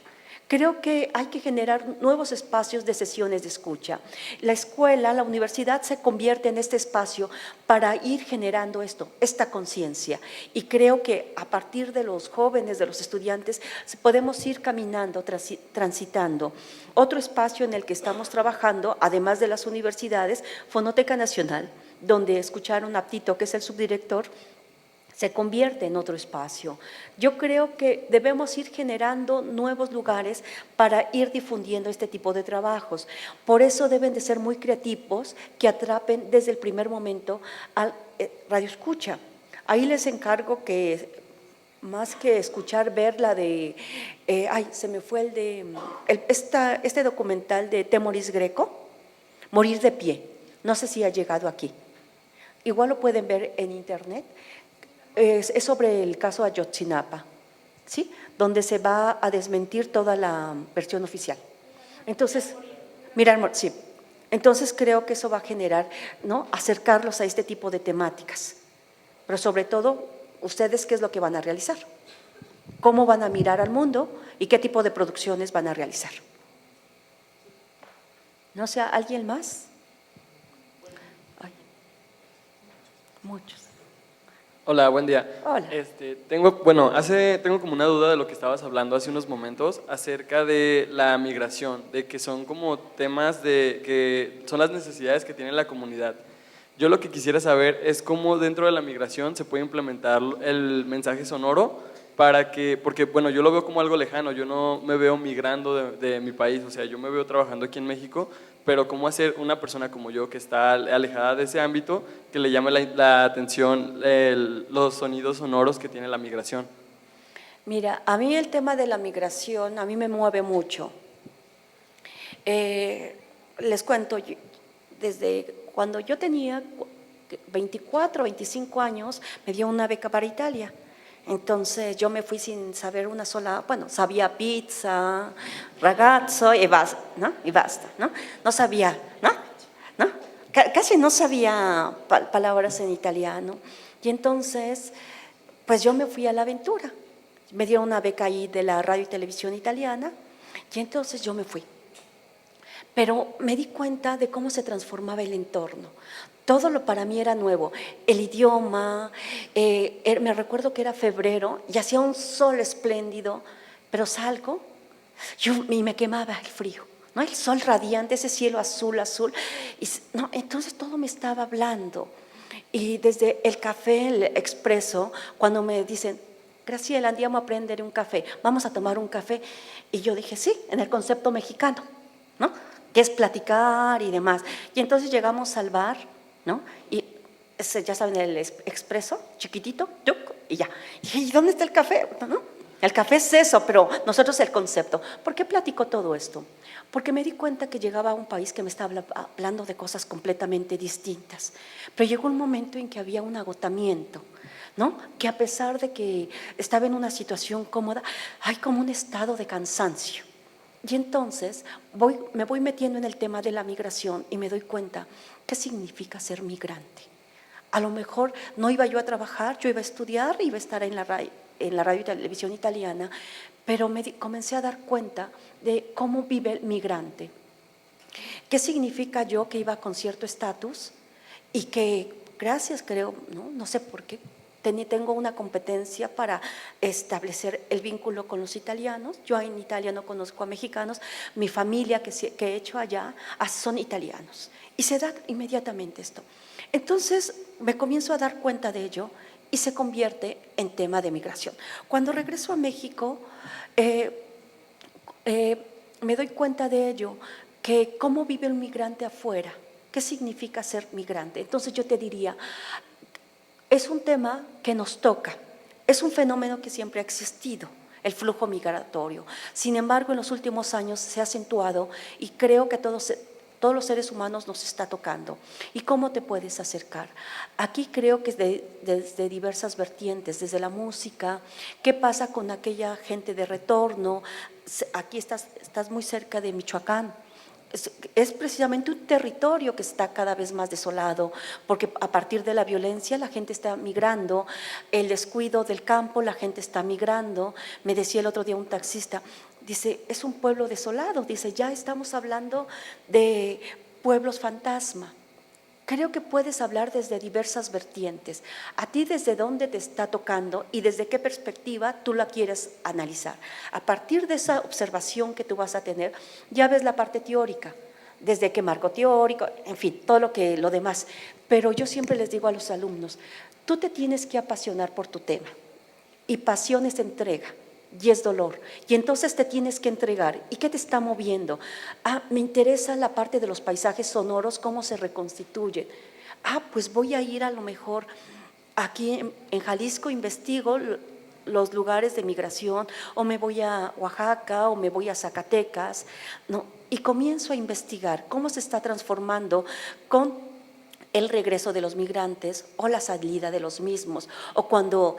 Creo que hay que generar nuevos espacios de sesiones de escucha. La escuela, la universidad se convierte en este espacio para ir generando esta conciencia. Y creo que a partir de los jóvenes, de los estudiantes, podemos ir caminando, transitando. Otro espacio en el que estamos trabajando, además de las universidades, Fonoteca Nacional, donde escucharon a Tito, que es el subdirector, se convierte en otro espacio. Yo creo que debemos ir generando nuevos lugares para ir difundiendo este tipo de trabajos. Por eso deben de ser muy creativos, que atrapen desde el primer momento al radioescucha. Ahí les encargo que, más que escuchar, ver la de, se me fue este documental de Temoris Greco, Morir de pie. No sé si ha llegado aquí. Igual lo pueden ver en internet. Es sobre el caso Ayotzinapa, ¿sí? Donde se va a desmentir toda la versión oficial. Entonces, sí. Entonces creo que eso va a generar, ¿no?, acercarlos a este tipo de temáticas. Pero sobre todo, ustedes, ¿qué es lo que van a realizar? ¿Cómo van a mirar al mundo y qué tipo de producciones van a realizar? No sé, ¿alguien más? Muchos. Hola, buen día. Hola. Tengo como una duda de lo que estabas hablando hace unos momentos acerca de la migración, de que son como temas de que son las necesidades que tiene la comunidad. Yo lo que quisiera saber es cómo dentro de la migración se puede implementar el mensaje sonoro para que, porque bueno, yo lo veo como algo lejano, yo no me veo migrando de mi país, o sea, yo me veo trabajando aquí en México, pero cómo hacer una persona como yo que está alejada de ese ámbito, que le llame la atención los sonidos sonoros que tiene la migración. Mira, a mí el tema de la migración, a mí me mueve mucho. Les cuento, desde cuando yo tenía 24, 25 años, me dio una beca para Italia. Entonces yo me fui sin saber una sola, bueno, sabía pizza, ragazzo y basta, ¿no? Y basta, ¿no? No sabía, ¿no? Casi no sabía palabras en italiano. Y entonces, pues yo me fui a la aventura. Me dieron una beca ahí de la radio y televisión italiana y entonces yo me fui. Pero me di cuenta de cómo se transformaba el entorno. Todo lo para mí era nuevo, el idioma, me recuerdo que era febrero y hacía un sol espléndido, pero salgo y me quemaba el frío, ¿no? El sol radiante, ese cielo azul, ¿no? Entonces todo me estaba hablando. Y desde el café, el expreso, cuando me dicen, Graciela, andiamo a prendere un café, vamos a tomar un café, y yo dije, sí, en el concepto mexicano, ¿no?, que es platicar y demás. Y entonces llegamos al bar, ¿no? Y ya saben, el expreso, chiquitito, y ya. ¿Y dónde está el café? ¿No? El café es eso, pero nosotros el concepto. ¿Por qué platico todo esto? Porque me di cuenta que llegaba a un país que me estaba hablando de cosas completamente distintas. Pero llegó un momento en que había un agotamiento, ¿no? Que a pesar de que estaba en una situación cómoda, hay como un estado de cansancio. Y entonces me voy metiendo en el tema de la migración y me doy cuenta qué significa ser migrante. A lo mejor no iba yo a trabajar, yo iba a estudiar, iba a estar en la radio y televisión italiana, pero comencé a dar cuenta de cómo vive el migrante. ¿Qué significa yo que iba con cierto estatus y que, gracias creo, no sé por qué, tengo una competencia para establecer el vínculo con los italianos? Yo en Italia no conozco a mexicanos, mi familia que he hecho allá son italianos y se da inmediatamente esto. Entonces me comienzo a dar cuenta de ello y se convierte en tema de migración. Cuando regreso a México me doy cuenta de ello, que cómo vive el migrante afuera, qué significa ser migrante. Entonces yo te diría, es un tema que nos toca, es un fenómeno que siempre ha existido, el flujo migratorio. Sin embargo, en los últimos años se ha acentuado y creo que todos los seres humanos nos está tocando. ¿Y cómo te puedes acercar? Aquí creo que es desde diversas vertientes, desde la música, qué pasa con aquella gente de retorno. Aquí estás muy cerca de Michoacán. Es precisamente un territorio que está cada vez más desolado, porque a partir de la violencia la gente está migrando, el descuido del campo, la gente está migrando. Me decía el otro día un taxista, dice, es un pueblo desolado, dice, ya estamos hablando de pueblos fantasma. Creo que puedes hablar desde diversas vertientes. A ti desde dónde te está tocando y desde qué perspectiva tú la quieres analizar. A partir de esa observación que tú vas a tener, ya ves la parte teórica, desde qué marco teórico, en fin, todo lo demás. Pero yo siempre les digo a los alumnos, tú te tienes que apasionar por tu tema. Y pasión es entrega y es dolor. Y entonces te tienes que entregar. ¿Y qué te está moviendo? Me interesa la parte de los paisajes sonoros, cómo se reconstituyen. Pues voy a ir a lo mejor aquí en Jalisco, investigo los lugares de migración, o me voy a Oaxaca, o me voy a Zacatecas, ¿no? Y comienzo a investigar cómo se está transformando con el regreso de los migrantes o la salida de los mismos, o cuando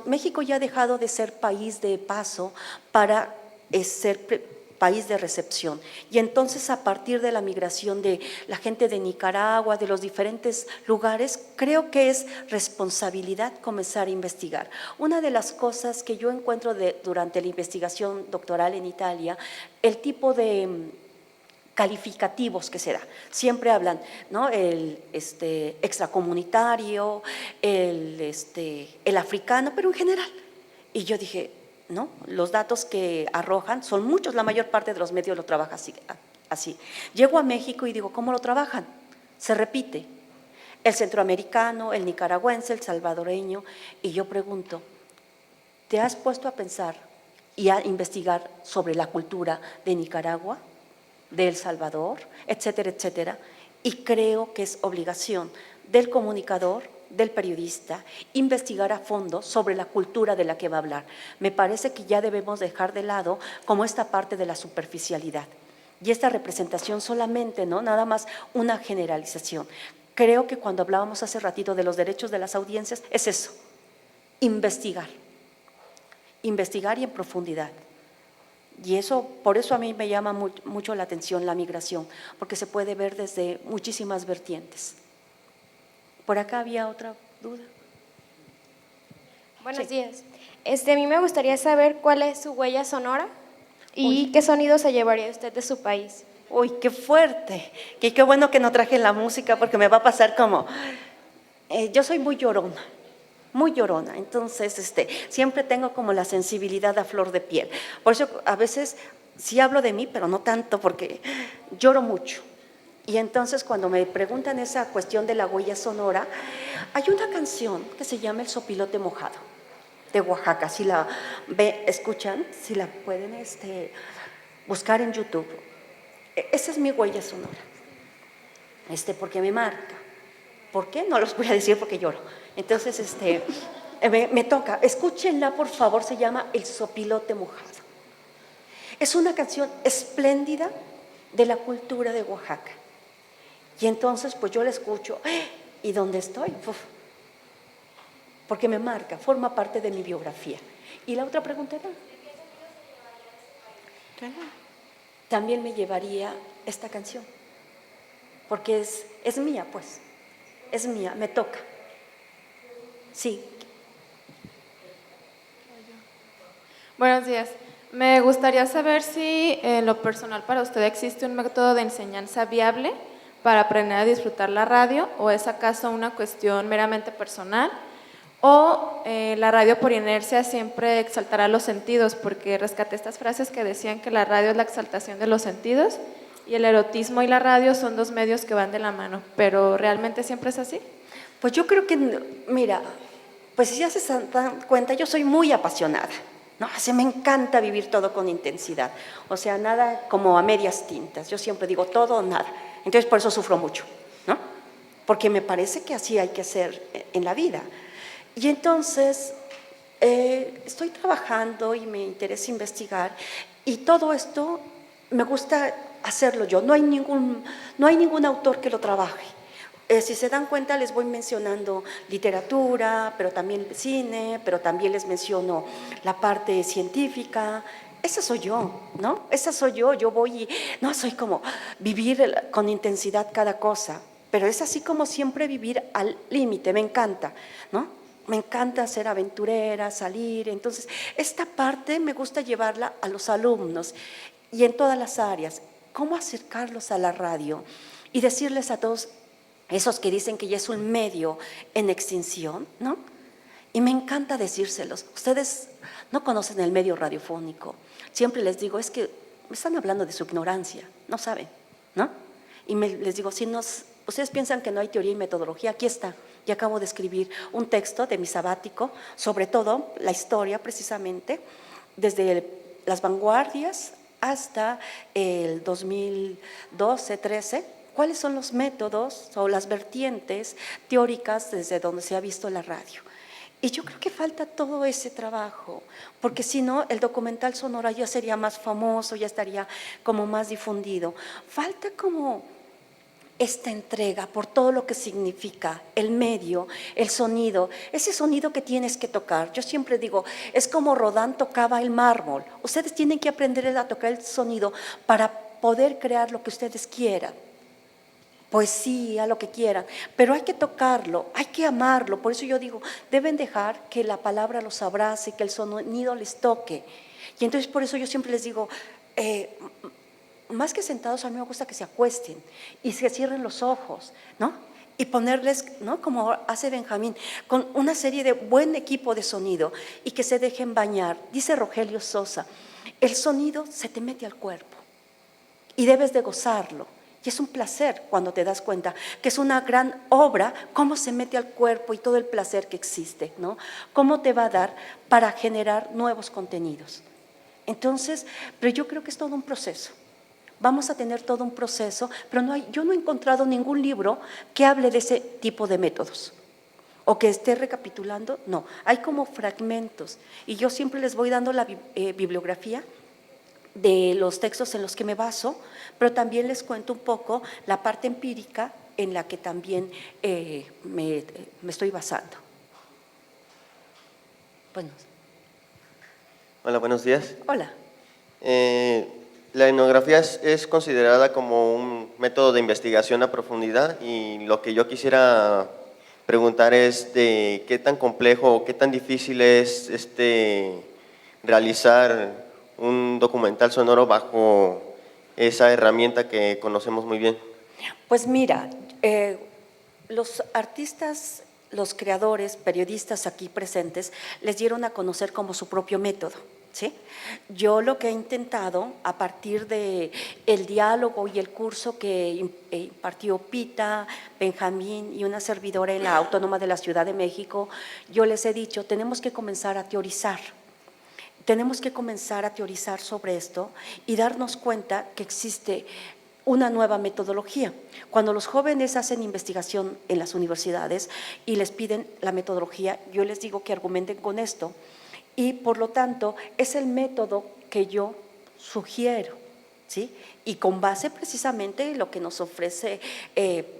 México ya ha dejado de ser país de paso para ser país de recepción. Y entonces, a partir de la migración de la gente de Nicaragua, de los diferentes lugares, creo que es responsabilidad comenzar a investigar. Una de las cosas que yo encuentro durante la investigación doctoral en Italia, el tipo de calificativos que se da. Siempre hablan, ¿no? El extracomunitario, el africano, pero en general. Y yo dije, ¿no? Los datos que arrojan son muchos, la mayor parte de los medios lo trabaja así. Llego a México y digo, ¿cómo lo trabajan? Se repite. El centroamericano, el nicaragüense, el salvadoreño. Y yo pregunto, ¿te has puesto a pensar y a investigar sobre la cultura de Nicaragua, de El Salvador, etcétera, etcétera? Y creo que es obligación del comunicador, del periodista, investigar a fondo sobre la cultura de la que va a hablar. Me parece que ya debemos dejar de lado como esta parte de la superficialidad y esta representación solamente, ¿no? Nada más una generalización. Creo que cuando hablábamos hace ratito de los derechos de las audiencias, es eso, investigar y en profundidad. Y eso, por eso a mí me llama mucho la atención la migración, porque se puede ver desde muchísimas vertientes. Por acá había otra duda. Buenos días. A mí me gustaría saber cuál es su huella sonora y qué sonido se llevaría usted de su país. Uy, qué fuerte. Qué bueno que no traje la música, porque me va a pasar como… yo soy muy llorona, entonces siempre tengo como la sensibilidad a flor de piel. Por eso a veces sí hablo de mí, pero no tanto, porque lloro mucho. Y entonces cuando me preguntan esa cuestión de la huella sonora, hay una canción que se llama El Sopilote Mojado, de Oaxaca. Si la escuchan, si la pueden buscar en YouTube. Esa es mi huella sonora, porque me marca. ¿Por qué? No los voy a decir porque lloro. Entonces, me toca. Escúchenla, por favor, se llama El Sopilote Mojado. Es una canción espléndida de la cultura de Oaxaca. Y entonces, pues yo la escucho, ¿y dónde estoy? Uf, porque me marca, forma parte de mi biografía. ¿Y la otra pregunta era? También me llevaría esta canción, porque es mía, pues, es mía, me toca. Sí. Buenos días. Me gustaría saber si en lo personal para usted existe un método de enseñanza viable para aprender a disfrutar la radio, o es acaso una cuestión meramente personal, o la radio por inercia siempre exaltará los sentidos, porque rescaté estas frases que decían que la radio es la exaltación de los sentidos y el erotismo y la radio son dos medios que van de la mano, pero ¿realmente siempre es así? Pues yo creo que, mira, pues si ya se dan cuenta, yo soy muy apasionada, ¿no? Así me encanta vivir todo con intensidad, o sea, nada como a medias tintas, yo siempre digo todo o nada. Entonces, por eso sufro mucho, ¿no? Porque me parece que así hay que ser en la vida. Y entonces, estoy trabajando y me interesa investigar, y todo esto me gusta hacerlo yo. No hay ningún autor que lo trabaje. Si se dan cuenta, les voy mencionando literatura, pero también cine, pero también les menciono la parte científica. Esa soy yo, ¿no? Esa soy yo voy y, no, soy como vivir con intensidad cada cosa, pero es así como siempre vivir al límite, me encanta, ¿no? Me encanta ser aventurera, salir, entonces esta parte me gusta llevarla a los alumnos y en todas las áreas, cómo acercarlos a la radio y decirles a todos esos que dicen que ya es un medio en extinción, ¿no? Y me encanta decírselos, ustedes no conocen el medio radiofónico. Siempre les digo, es que me están hablando de su ignorancia, no saben, ¿no? Y les digo, ustedes piensan que no hay teoría y metodología, aquí está, y acabo de escribir un texto de mi sabático, sobre todo la historia precisamente, desde las vanguardias hasta el 2012-13, cuáles son los métodos o las vertientes teóricas desde donde se ha visto la radio. Y yo creo que falta todo ese trabajo, porque si no, el documental sonoro ya sería más famoso, ya estaría como más difundido. Falta como esta entrega por todo lo que significa el medio, el sonido, ese sonido que tienes que tocar. Yo siempre digo, es como Rodin tocaba el mármol. Ustedes tienen que aprender a tocar el sonido para poder crear lo que ustedes quieran. Poesía, lo que quieran, pero hay que tocarlo, hay que amarlo. Por eso yo digo, deben dejar que la palabra los abrace, que el sonido les toque. Y entonces por eso yo siempre les digo, más que sentados, a mí me gusta que se acuesten y se cierren los ojos, ¿no? Y ponerles, ¿no?, como hace Benjamín, con una serie de buen equipo de sonido y que se dejen bañar. Dice Rogelio Sosa, el sonido se te mete al cuerpo y debes de gozarlo. Y es un placer cuando te das cuenta que es una gran obra, cómo se mete al cuerpo y todo el placer que existe, ¿no? Cómo te va a dar para generar nuevos contenidos. Entonces, pero yo creo que es todo un proceso. Vamos a tener todo un proceso, pero yo no he encontrado ningún libro que hable de ese tipo de métodos o que esté recapitulando. No, hay como fragmentos y yo siempre les voy dando la bibliografía de los textos en los que me baso, pero también les cuento un poco la parte empírica en la que también me estoy basando. Bueno. Hola, buenos días. Hola. La etnografía es considerada como un método de investigación a profundidad y lo que yo quisiera preguntar es de qué tan complejo o qué tan difícil es realizar un documental sonoro bajo esa herramienta que conocemos muy bien. Pues mira, los artistas, los creadores, periodistas aquí presentes, les dieron a conocer como su propio método, ¿sí? Yo lo que he intentado, a partir de el diálogo y el curso que impartió Pita, Benjamín y una servidora en la Autónoma de la Ciudad de México, yo les he dicho, tenemos que comenzar a teorizar. Tenemos que comenzar a teorizar sobre esto y darnos cuenta que existe una nueva metodología. Cuando los jóvenes hacen investigación en las universidades y les piden la metodología, yo les digo que argumenten con esto y por lo tanto es el método que yo sugiero, ¿sí? Y con base precisamente en lo que nos ofrece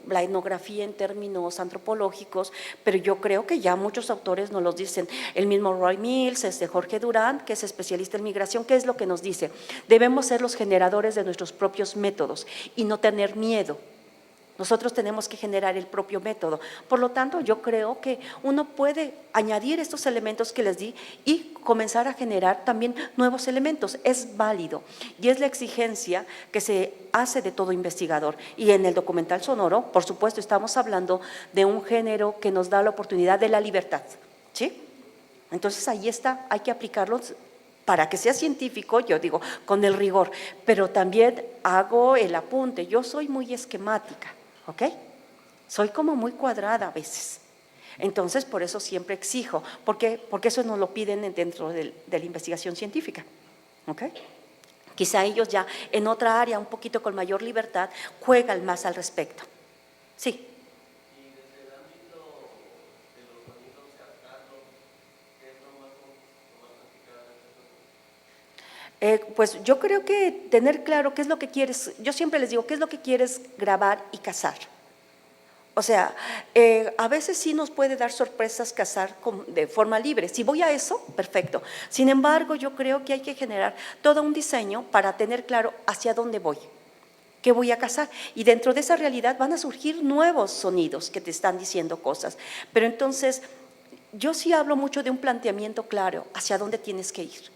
la etnografía en términos antropológicos, pero yo creo que ya muchos autores nos los dicen, el mismo Roy Mills, Jorge Durán, que es especialista en migración, ¿qué es lo que nos dice? Debemos ser los generadores de nuestros propios métodos y no tener miedo. Nosotros tenemos que generar el propio método. Por lo tanto, yo creo que uno puede añadir estos elementos que les di y comenzar a generar también nuevos elementos. Es válido y es la exigencia que se hace de todo investigador. Y en el documental sonoro, por supuesto, estamos hablando de un género que nos da la oportunidad de la libertad, ¿sí? Entonces, ahí está, hay que aplicarlo para que sea científico, yo digo, con el rigor, pero también hago el apunte. Yo soy muy esquemática. ¿Ok? Soy como muy cuadrada a veces. Entonces, por eso siempre exijo, porque eso nos lo piden dentro de la investigación científica. ¿Ok? Quizá ellos ya en otra área, un poquito con mayor libertad, juegan más al respecto. Sí. Pues yo creo que tener claro qué es lo que quieres, yo siempre les digo, qué es lo que quieres grabar y cazar. O sea, a veces sí nos puede dar sorpresas cazar de forma libre. Si voy a eso, perfecto. Sin embargo, yo creo que hay que generar todo un diseño para tener claro hacia dónde voy, qué voy a cazar. Y dentro de esa realidad van a surgir nuevos sonidos que te están diciendo cosas. Pero entonces, yo sí hablo mucho de un planteamiento claro hacia dónde tienes que ir.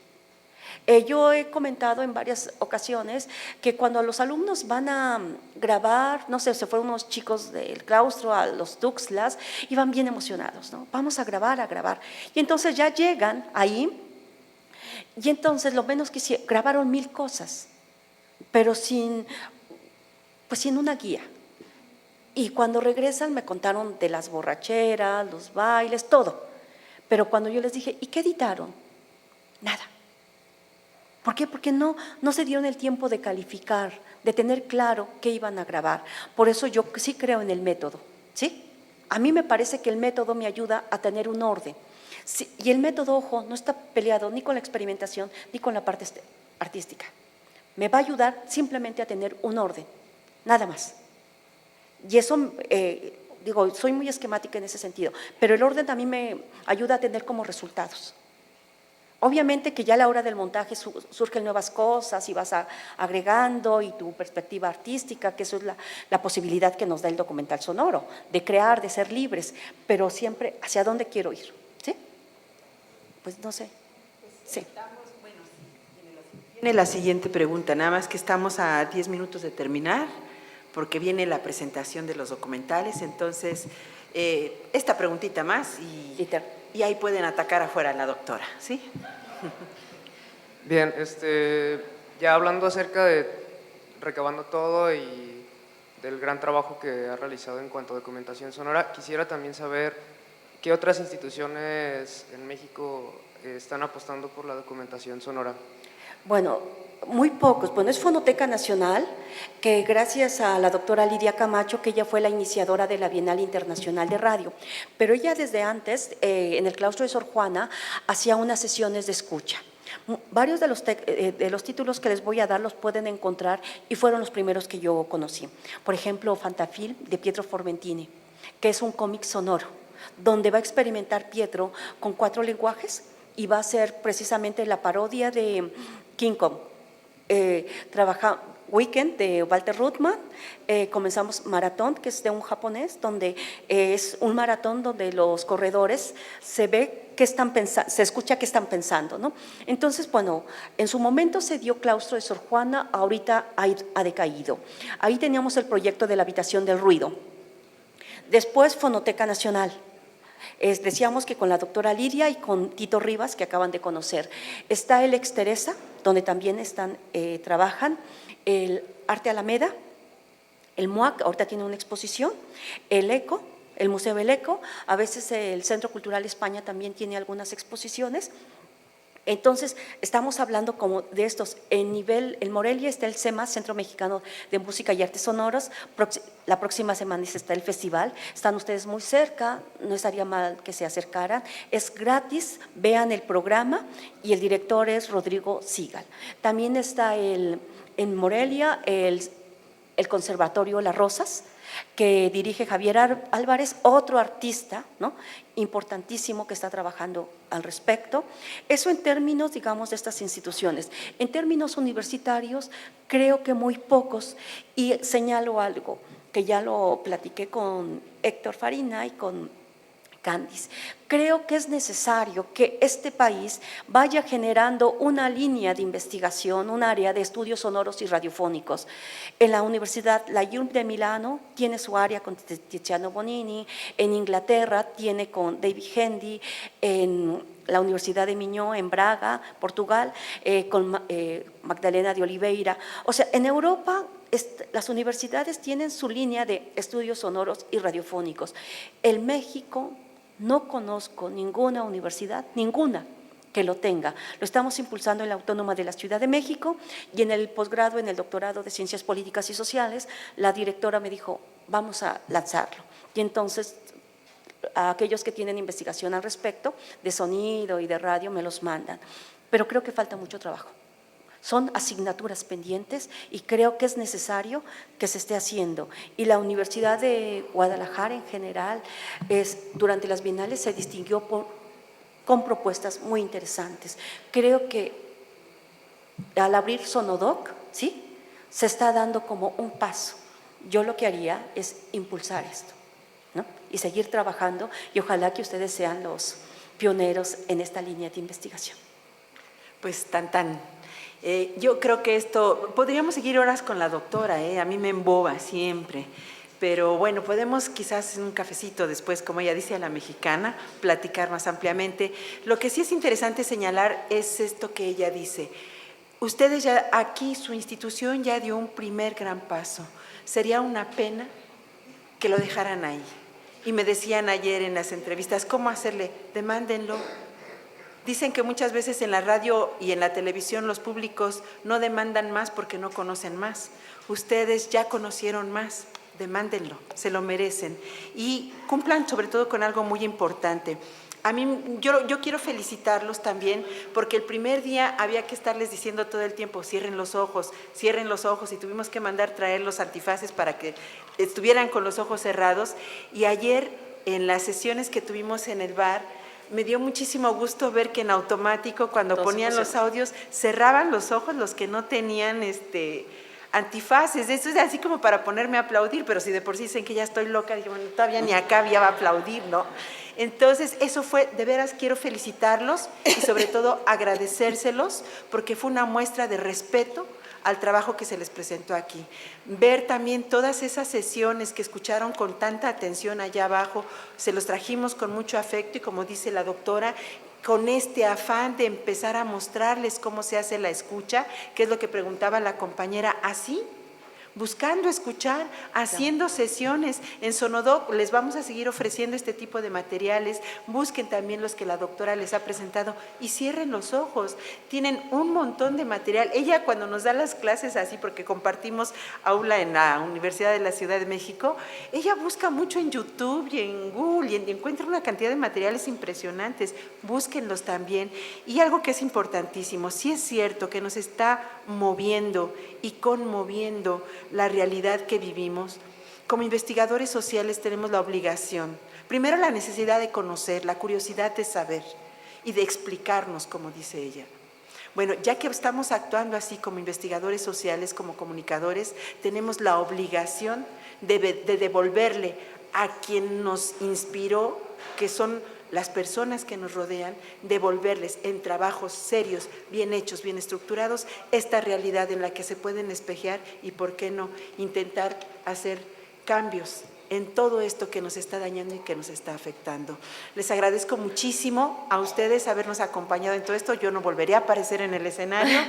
Yo he comentado en varias ocasiones que cuando los alumnos van a grabar, no sé, se fueron unos chicos del claustro a los Tuxtlas, iban bien emocionados, ¿no? Vamos a grabar. Y entonces ya llegan ahí y entonces lo menos que hicieron, grabaron 1000 cosas, pero sin una guía. Y cuando regresan me contaron de las borracheras, los bailes, todo. Pero cuando yo les dije, ¿y qué editaron? Nada. ¿Por qué? Porque no se dieron el tiempo de calificar, de tener claro qué iban a grabar. Por eso yo sí creo en el método, ¿sí? A mí me parece que el método me ayuda a tener un orden. Sí, y el método, ojo, no está peleado ni con la experimentación ni con la parte artística. Me va a ayudar simplemente a tener un orden, nada más. Y eso, digo, soy muy esquemática en ese sentido, pero el orden a mí me ayuda a tener como resultados. Obviamente que ya a la hora del montaje surgen nuevas cosas y vas agregando y tu perspectiva artística, que eso es la posibilidad que nos da el documental sonoro, de crear, de ser libres, pero siempre hacia dónde quiero ir, ¿sí? Pues no sé, sí. Viene la siguiente pregunta, nada más que estamos a 10 minutos de terminar, porque viene la presentación de los documentales, entonces esta preguntita más y ahí pueden atacar afuera a la doctora, ¿sí? Bien, ya hablando acerca de recabando todo y del gran trabajo que ha realizado en cuanto a documentación sonora, quisiera también saber qué otras instituciones en México están apostando por la documentación sonora. Bueno, muy pocos. Bueno, es Fonoteca Nacional, que gracias a la doctora Lidia Camacho, que ella fue la iniciadora de la Bienal Internacional de Radio, pero ella desde antes, en el claustro de Sor Juana, hacía unas sesiones de escucha. Varios de los títulos que les voy a dar los pueden encontrar y fueron los primeros que yo conocí. Por ejemplo, Fantafilm de Pietro Formentini, que es un cómic sonoro, donde va a experimentar Pietro con 4 lenguajes y va a ser precisamente la parodia de King Kong. Trabaja Weekend de Walter Ruttmann, comenzamos Maratón, que es de un japonés, donde es un maratón donde los corredores se ve que están pensando, se escucha que están pensando, ¿no? Entonces, bueno, en su momento se dio Claustro de Sor Juana, ahorita ha decaído. Ahí teníamos el proyecto de la habitación del ruido. Después Fonoteca Nacional. Decíamos que con la doctora Lidia y con Tito Rivas, que acaban de conocer. Está el Ex Teresa, donde también trabajan, el Arte Alameda, el MUAC, ahorita tiene una exposición, el ECO, el Museo del ECO, a veces el Centro Cultural España también tiene algunas exposiciones. Entonces, estamos hablando como de estos, en Morelia está el CEMA, Centro Mexicano de Música y Artes Sonoras, la próxima semana está el festival, están ustedes muy cerca, no estaría mal que se acercaran, es gratis, vean el programa y el director es Rodrigo Sigal. También está en Morelia el Conservatorio Las Rosas, que dirige Javier Álvarez, otro artista, ¿no?, importantísimo que está trabajando al respecto. Eso en términos, digamos, de estas instituciones. En términos universitarios, creo que muy pocos, y señalo algo que ya lo platiqué con Héctor Farina y con Candice. Creo que es necesario que este país vaya generando una línea de investigación, un área de estudios sonoros y radiofónicos. En la Universidad La IULM de Milano tiene su área con Tiziano Bonini, en Inglaterra tiene con David Hendy, en la Universidad de Miñó en Braga, Portugal, con Magdalena de Oliveira. O sea, en Europa las universidades tienen su línea de estudios sonoros y radiofónicos. En México no conozco ninguna universidad, ninguna, que lo tenga. Lo estamos impulsando en la Autónoma de la Ciudad de México y en el posgrado, en el doctorado de Ciencias Políticas y Sociales, la directora me dijo, vamos a lanzarlo. Y entonces, a aquellos que tienen investigación al respecto, de sonido y de radio, me los mandan. Pero creo que falta mucho trabajo. Son asignaturas pendientes y creo que es necesario que se esté haciendo. Y la Universidad de Guadalajara en general, durante las bienales se distinguió con propuestas muy interesantes. Creo que al abrir Sonodoc, ¿sí?, se está dando como un paso. Yo lo que haría es impulsar esto, ¿no?, y seguir trabajando, y ojalá que ustedes sean los pioneros en esta línea de investigación. Pues yo creo que esto, podríamos seguir horas con la doctora, a mí me emboba siempre, pero bueno, podemos quizás en un cafecito después, como ella dice, a la mexicana, platicar más ampliamente. Lo que sí es interesante señalar es esto que ella dice, ustedes ya aquí, su institución ya dio un primer gran paso, sería una pena que lo dejaran ahí. Y me decían ayer en las entrevistas, ¿cómo hacerle? Demándenlo. Dicen que muchas veces en la radio y en la televisión los públicos no demandan más porque no conocen más. Ustedes ya conocieron más, demándenlo, se lo merecen. Y cumplan sobre todo con algo muy importante. A mí, yo quiero felicitarlos también, porque el primer día había que estarles diciendo todo el tiempo, cierren los ojos, y tuvimos que mandar traer los antifaces para que estuvieran con los ojos cerrados. Y ayer, en las sesiones que tuvimos en el bar, me dio muchísimo gusto ver que en automático, cuando ponían los audios, cerraban los ojos los que no tenían antifaces. Esto es así como para ponerme a aplaudir, pero si de por sí dicen que ya estoy loca, digo, bueno, todavía ni acá ya va a aplaudir, ¿no? Entonces, eso fue, de veras quiero felicitarlos y sobre todo agradecérselos, porque fue una muestra de respeto al trabajo que se les presentó aquí. Ver también todas esas sesiones que escucharon con tanta atención allá abajo, se los trajimos con mucho afecto y, como dice la doctora, con este afán de empezar a mostrarles cómo se hace la escucha, que es lo que preguntaba la compañera, así, buscando escuchar, haciendo sesiones. En Sonodoc les vamos a seguir ofreciendo este tipo de materiales. Busquen también los que la doctora les ha presentado y cierren los ojos. Tienen un montón de material. Ella, cuando nos da las clases así, porque compartimos aula en la Universidad de la Ciudad de México, ella busca mucho en YouTube y en Google y encuentra una cantidad de materiales impresionantes. Búsquenlos también. Y algo que es importantísimo, sí es cierto que nos está moviendo y conmoviendo la realidad que vivimos. Como investigadores sociales tenemos la obligación, primero la necesidad de conocer, la curiosidad de saber y de explicarnos, como dice ella. Bueno, ya que estamos actuando así como investigadores sociales, como comunicadores, tenemos la obligación de devolverle a quien nos inspiró, que son las personas que nos rodean, devolverles en trabajos serios, bien hechos, bien estructurados, esta realidad en la que se pueden espejear y, ¿por qué no?, intentar hacer cambios en todo esto que nos está dañando y que nos está afectando. Les agradezco muchísimo a ustedes habernos acompañado en todo esto. Yo no volveré a aparecer en el escenario.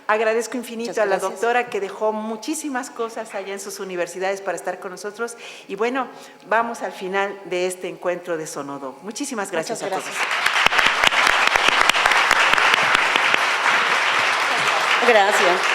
Agradezco infinito a la doctora, que dejó muchísimas cosas allá en sus universidades para estar con nosotros. Y bueno, vamos al final de este encuentro de Sonodoc. Muchísimas gracias a todos. Gracias.